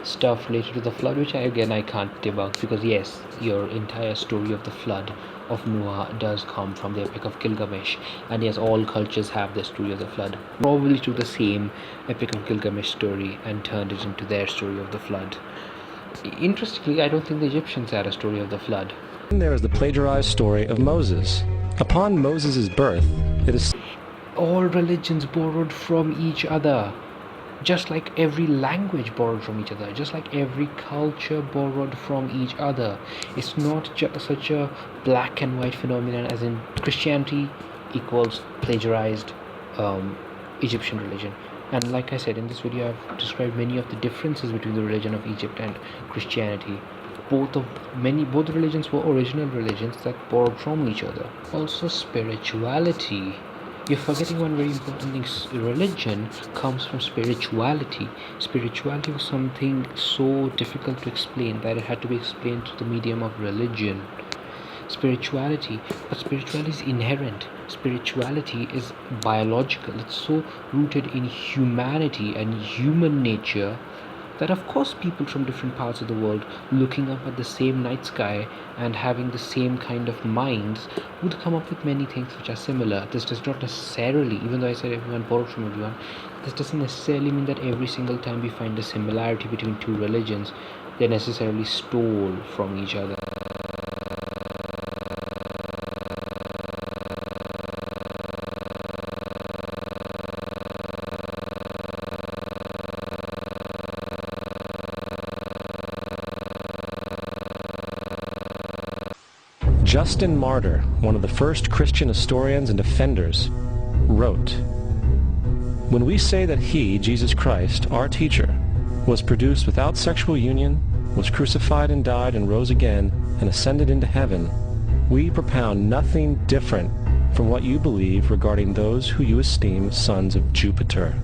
stuff related to the flood, which I can't debunk, because yes, your entire story of the flood of Noah does come from the Epic of Gilgamesh, and yes, all cultures have their story of the flood. Probably took the same Epic of Gilgamesh story and turned it into their story of the flood. Interestingly, I don't think the Egyptians had a story of the flood. There is the plagiarized story of Moses. Upon Moses' birth, it is... All religions borrowed from each other, just like every language borrowed from each other, just like every culture borrowed from each other. It's not just such a black and white phenomenon as in Christianity equals plagiarized Egyptian religion. And like I said in this video, I've described many of the differences between the religion of Egypt and Christianity. Both religions were original religions that borrowed from each other. Also, spirituality. You're forgetting one very important thing. Religion comes from spirituality. Spirituality was something so difficult to explain that it had to be explained through the medium of religion. Spirituality is inherent. Spirituality is biological. It's so rooted in humanity and human nature that of course people from different parts of the world looking up at the same night sky and having the same kind of minds would come up with many things which are similar. This does not necessarily, even though I said everyone borrowed from everyone, this doesn't necessarily mean that every single time we find a similarity between two religions, they necessarily stole from each other. Justin Martyr, one of the first Christian historians and defenders, wrote, "When we say that he, Jesus Christ, our teacher, was produced without sexual union, was crucified and died and rose again and ascended into heaven, we propound nothing different from what you believe regarding those who you esteem sons of Jupiter."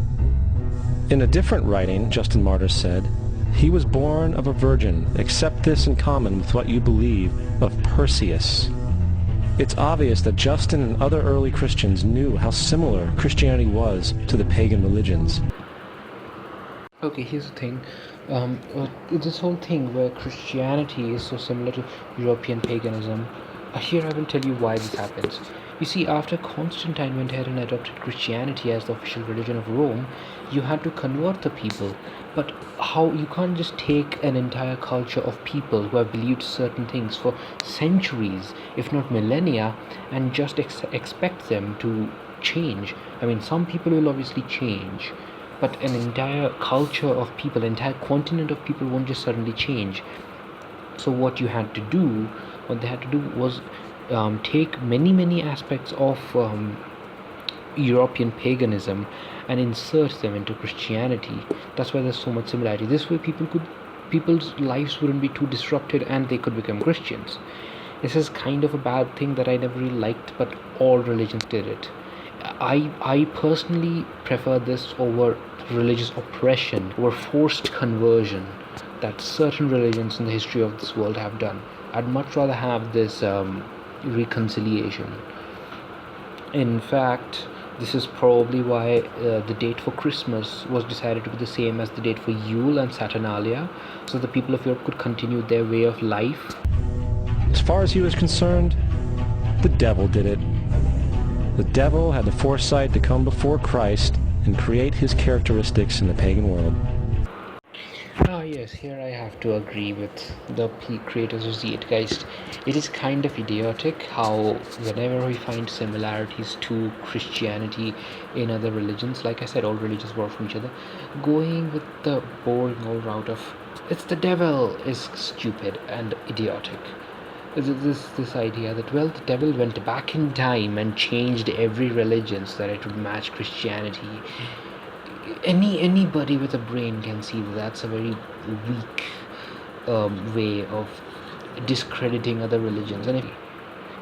In a different writing, Justin Martyr said, "He was born of a virgin, except this in common with what you believe of Perseus." It's obvious that Justin and other early Christians knew how similar Christianity was to the pagan religions. Okay, here's the thing. This whole thing where Christianity is so similar to European paganism, here I will tell you why this happens. You see, after Constantine went ahead and adopted Christianity as the official religion of Rome, you had to convert the people. But how you can't just take an entire culture of people who have believed certain things for centuries, if not millennia, and just expect them to change. I mean, some people will obviously change, but an entire culture of people, an entire continent of people won't just suddenly change. So what they had to do was take many aspects of European paganism and insert them into Christianity. That's why there's so much similarity. This way people's lives wouldn't be too disrupted and they could become Christians. This is kind of a bad thing that I never really liked, but all religions did it. I personally prefer this over religious oppression, over forced conversion that certain religions in the history of this world have done. I'd much rather have this reconciliation. In fact, this is probably why the date for Christmas was decided to be the same as the date for Yule and Saturnalia, so the people of Europe could continue their way of life. As far as he was concerned, the devil did it. The devil had the foresight to come before Christ and create his characteristics in the pagan world. Yes, here I have to agree with the creators of Zeitgeist. It is kind of idiotic how whenever we find similarities to Christianity in other religions, like I said, all religions borrow from each other, going with the boring old route of it's the devil is stupid and idiotic. This idea that, well, the devil went back in time and changed every religion so that it would match Christianity. Anybody with a brain can see that that's a very weak way of discrediting other religions, and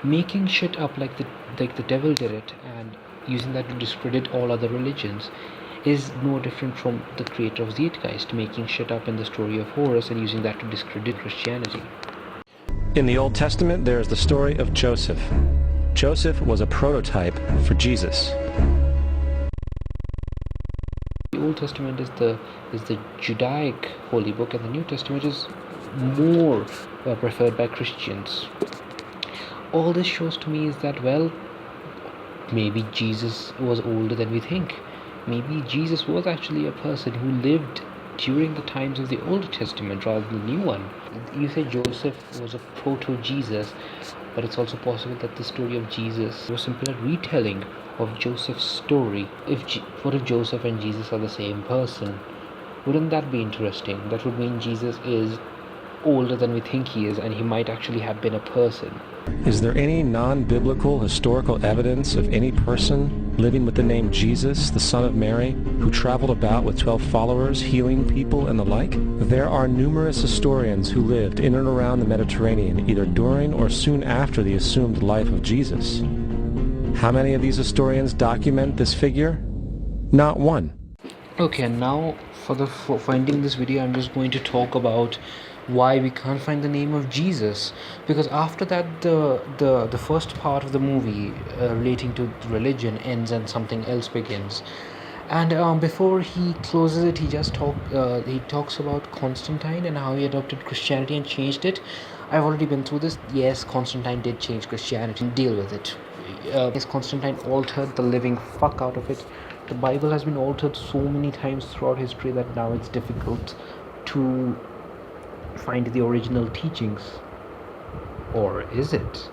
making shit up like the devil did it and using that to discredit all other religions is no different from the creator of Zeitgeist making shit up in the story of Horus and using that to discredit Christianity. In the Old Testament, there is the story of Joseph. Joseph was a prototype for Jesus. The Old Testament is the Judaic holy book, and the New Testament is more preferred by Christians. All this shows to me is that, well, maybe Jesus was older than we think. Maybe Jesus was actually a person who lived during the times of the Old Testament rather than the new one. You say Joseph was a proto-Jesus, but it's also possible that the story of Jesus was simply a retelling of Joseph's story. What if Joseph and Jesus are the same person? Wouldn't that be interesting? That would mean Jesus is older than we think he is, and he might actually have been a person. Is there any non-biblical historical evidence of any person living with the name Jesus, the son of Mary, who traveled about with 12 followers, healing people and the like? There are numerous historians who lived in and around the Mediterranean, either during or soon after the assumed life of Jesus. How many of these historians document this figure? Not one. Okay, and now for finding this video, I'm just going to talk about why we can't find the name of Jesus, because after that the first part of the movie relating to religion ends and something else begins, and before he closes it, he talks about Constantine and how he adopted Christianity and changed it. I've already been through this. Yes, Constantine did change Christianity, deal with it. Yes, Constantine altered the living fuck out of it. The Bible has been altered so many times throughout history that now it's difficult to find the original teachings. Or is it?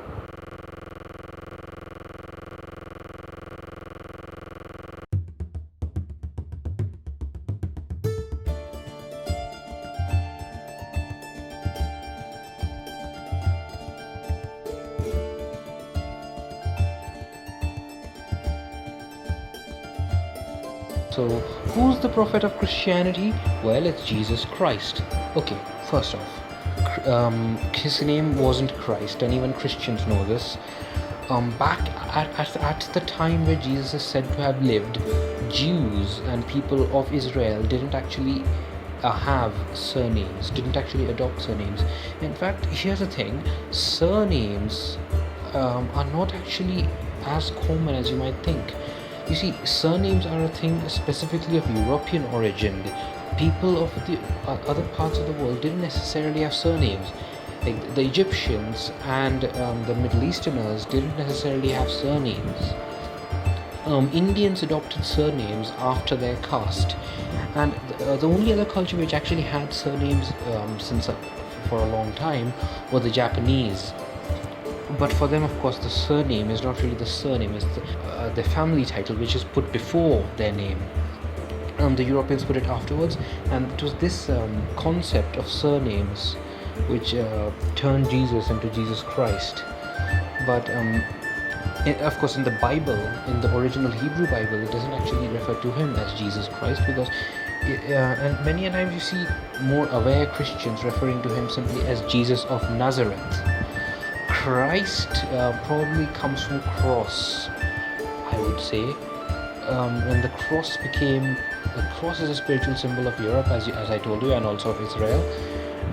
So, who's the prophet of Christianity? Well, it's Jesus Christ. Okay, first off, his name wasn't Christ, and even Christians know this. Back at the time where Jesus is said to have lived, Jews and people of Israel didn't actually have surnames, didn't actually adopt surnames. In fact, here's the thing, surnames are not actually as common as you might think. You see, surnames are a thing specifically of European origin. People of the other parts of the world didn't necessarily have surnames. Like the Egyptians and the Middle Easterners didn't necessarily have surnames. Indians adopted surnames after their caste, and the only other culture which actually had surnames since for a long time were the Japanese. But for them, of course, the surname is not really the surname; it's the family title, which is put before their name. The Europeans put it afterwards, and it was this concept of surnames which turned Jesus into Jesus Christ. But of course, in the Bible, in the original Hebrew Bible, it doesn't actually refer to him as Jesus Christ, because and many a times you see more aware Christians referring to him simply as Jesus of Nazareth. Christ probably comes from cross, I would say. When the cross is a spiritual symbol of Europe, as I told you, and also of Israel.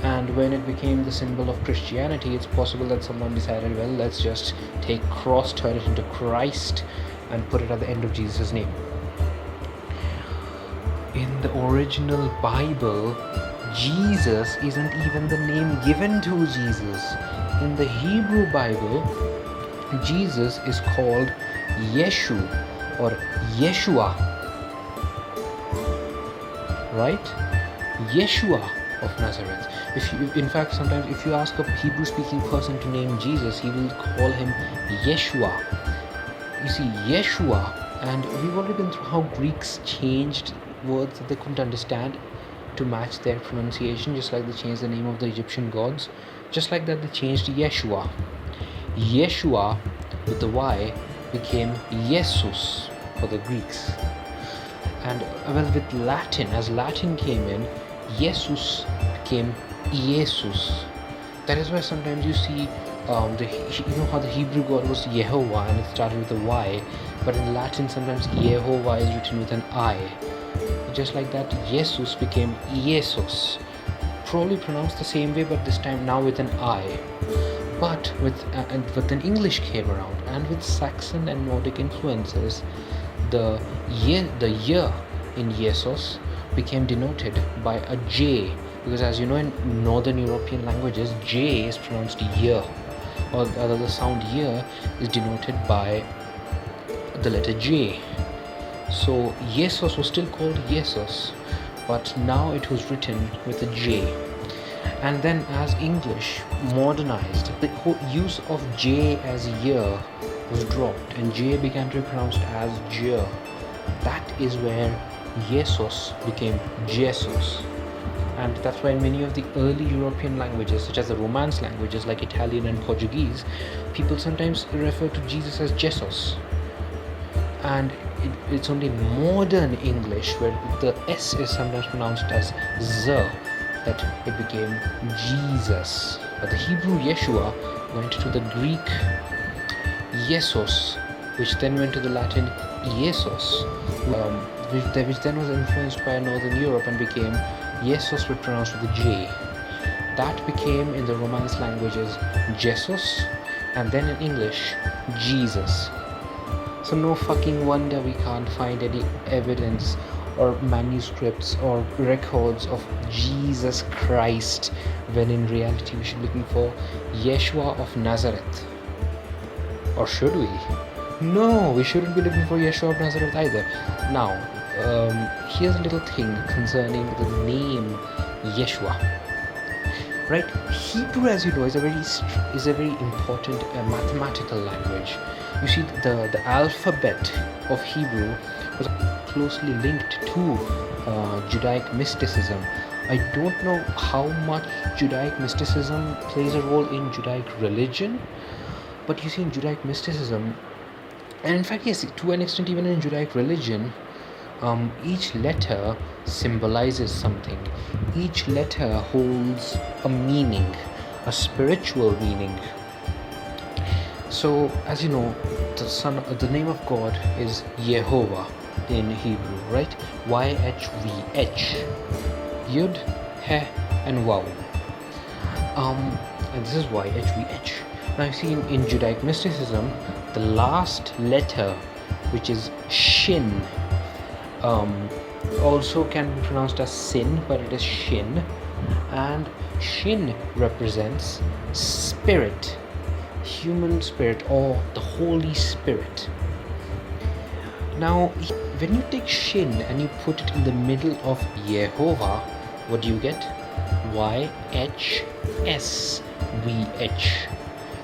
And when it became the symbol of Christianity, it's possible that someone decided, well, let's just take cross, turn it into Christ, and put it at the end of Jesus' name. In the original Bible, Jesus isn't even the name given to Jesus. In the Hebrew Bible, Jesus is called Yeshu or Yeshua, right? Yeshua of Nazareth. In fact, sometimes if you ask a Hebrew-speaking person to name Jesus, he will call him Yeshua. You see, Yeshua, and we've already been through how Greeks changed words that they couldn't understand to match their pronunciation, just like they changed the name of the Egyptian gods. Just like that, they changed Yeshua. Yeshua with the Y became Jesus for the Greeks. And well, with Latin, as Latin came in, Jesus became Jesus. That is why sometimes you see, you know how the Hebrew God was Yehovah and it started with a Y, but in Latin sometimes Yehovah is written with an I. Just like that, Jesus became Jesus. Probably pronounced the same way, but this time now with an I. But but then English came around, and with Saxon and Nordic influences, the year in Jesus became denoted by a J, because as you know, in Northern European languages, J is pronounced year, or the sound year is denoted by the letter J. So Jesus was still called Jesus, but now it was written with a J. And then as English modernized, the whole use of J as year was dropped, and J began to be pronounced as J. That is where Jesus became Jesus. And that's why in many of the early European languages, such as the Romance languages like Italian and Portuguese, people sometimes refer to Jesus as Jesus. And it's only modern English where the S is sometimes pronounced as Z that it became Jesus. But the Hebrew Yeshua went to the Greek Jesus, which then went to the Latin Jesus, which then was influenced by Northern Europe and became Jesus but pronounced with a J. That became in the Romance languages Jesus, and then in English Jesus. So no fucking wonder we can't find any evidence or manuscripts or records of Jesus Christ, when in reality we should be looking for Yeshua of Nazareth. Or should we? No, we shouldn't be looking for Yeshua of Nazareth either. Now, here's a little thing concerning the name Yeshua. Right? Hebrew, as you know, is a very important mathematical language. You see, the alphabet of Hebrew was closely linked to Judaic mysticism. I don't know how much Judaic mysticism plays a role in Judaic religion, but you see, in Judaic mysticism, and in fact, yes, to an extent, even in Judaic religion, each letter symbolizes something. Each letter holds a meaning, a spiritual meaning. So, as you know, the name of God is Yehovah in Hebrew, right? YHVH, Yud, He, and Waw. And this is YHVH. Now, you see, in Judaic mysticism, the last letter, which is Shin, also can be pronounced as Sin, but it is Shin. and Shin represents spirit, human spirit, or the Holy Spirit. Now, when you take Shin and you put it in the middle of Yehovah, what do you get? YHSVH.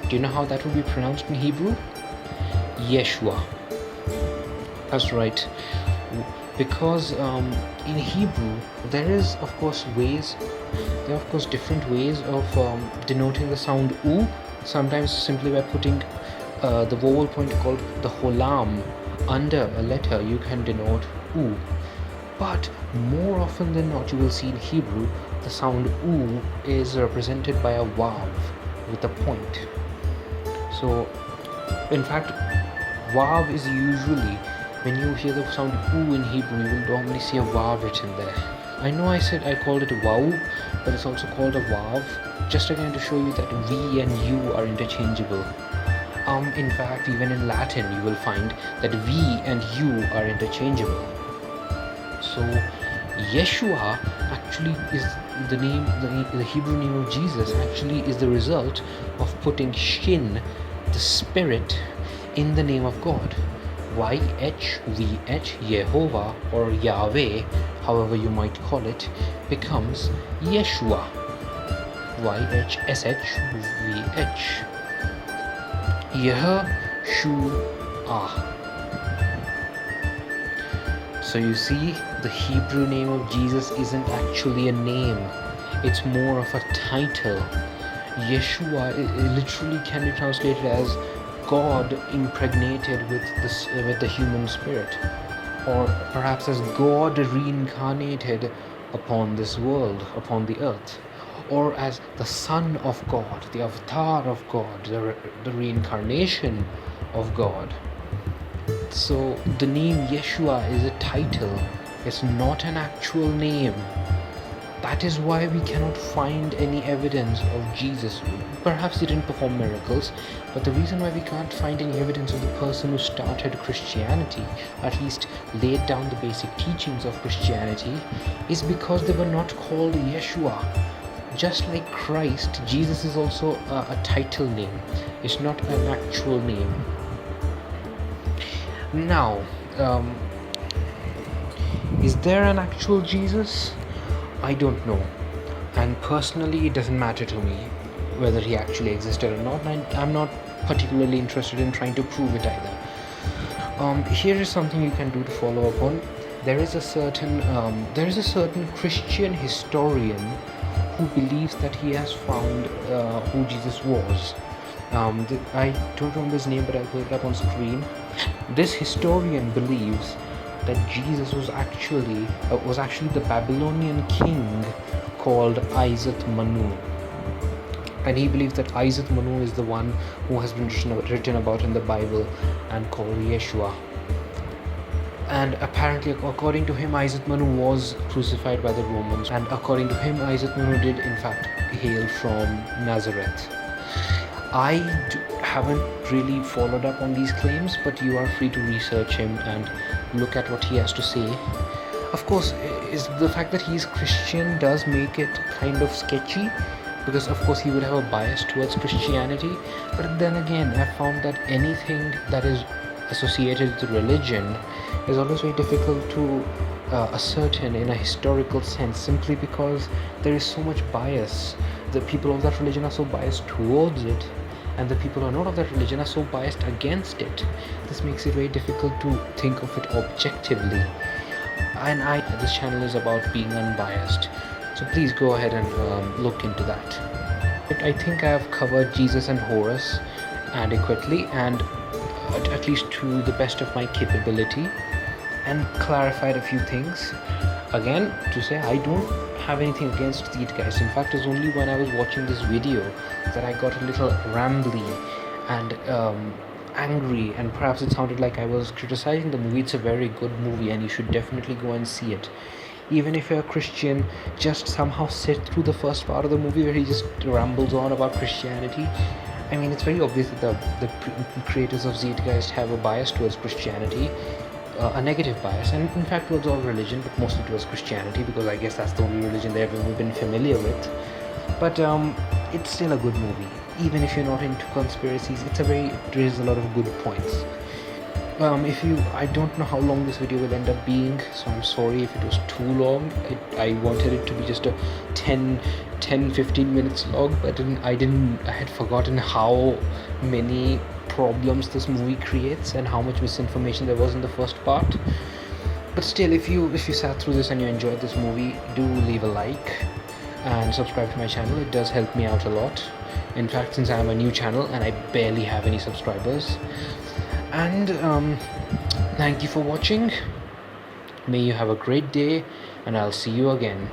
Do you know how that would be pronounced in Hebrew? Yeshua. That's right. Because in Hebrew there are of course different ways of denoting the sound U. Sometimes simply by putting the vowel point called the holam under a letter, you can denote U. But more often than not, you will see in Hebrew the sound U is represented by a vav with a point. So in fact, vav is usually, when you hear the sound U in Hebrew, you will normally see a vav written there. I know I called it a vav, but it's also called a vav, just again to show you that V and U are interchangeable. In fact, even in Latin, you will find that V and U are interchangeable. So Yeshua actually is the Hebrew name of Jesus actually is the result of putting Shin, the Spirit, in the name of God. YHVH, Yehovah or Yahweh, however you might call it, becomes Yeshua. YHSHVH. Yeshua. So you see, the Hebrew name of Jesus isn't actually a name, it's more of a title. Yeshua literally can be translated as God impregnated with the human spirit, or perhaps as God reincarnated upon this world, upon the earth, or as the Son of God, the avatar of God, the reincarnation of God. So the name Yeshua is a title, it's not an actual name. That is why we cannot find any evidence of Jesus. Perhaps he didn't perform miracles, but the reason why we can't find any evidence of the person who started Christianity, at least laid down the basic teachings of Christianity, is because they were not called Yeshua. Just like Christ, Jesus is also a title name. It's not an actual name. Now, is there an actual Jesus? I don't know, and personally it doesn't matter to me whether he actually existed or not, and I'm not particularly interested in trying to prove it either. Here is something you can do to follow up on. There is a certain Christian historian who believes that he has found who Jesus was. I don't remember his name, but I'll put it up on screen. This historian believes that Jesus was actually the Babylonian king called Izat Manu, and he believes that Izat Manu is the one who has been written about in the Bible and called Yeshua. And apparently, according to him, Izat Manu was crucified by the Romans, and according to him, Izat Manu did in fact hail from Nazareth. I haven't really followed up on these claims, but you are free to research him and look at what he has to say. Of course, is the fact that he's Christian does make it kind of sketchy, because of course he would have a bias towards Christianity. But then again, I found that anything that is associated with religion is always very difficult to ascertain in a historical sense, simply because there is so much bias. The people of that religion are so biased towards it, and the people who are not of that religion are so biased against it. This makes it very difficult to think of it objectively. And this channel is about being unbiased, so please go ahead and look into that. But I think I have covered Jesus and Horus adequately, and at least to the best of my capability, and clarified a few things. Again, to say I don't have anything against Zeitgeist. In fact, it's only when I was watching this video that I got a little rambly and angry, and perhaps it sounded like I was criticizing the movie. It's a very good movie and you should definitely go and see it. Even if you're a Christian, just somehow sit through the first part of the movie where he just rambles on about Christianity. I mean, it's very obvious that the creators of Zeitgeist have a bias towards Christianity, a negative bias, and in fact towards all religion, but mostly towards Christianity, because I guess that's the only religion they've ever been familiar with. But it's still a good movie, even if you're not into conspiracies. There is a lot of good points. I don't know how long this video will end up being, so I'm sorry if it was too long. I wanted it to be just a 10-15 minutes long, but I had forgotten how many problems this movie creates and how much misinformation there was in the first part. But still, if you sat through this and you enjoyed this movie, do leave a like and subscribe to my channel. It does help me out a lot. In fact, since I am a new channel and I barely have any subscribers. And thank you for watching. May you have a great day, and I'll see you again.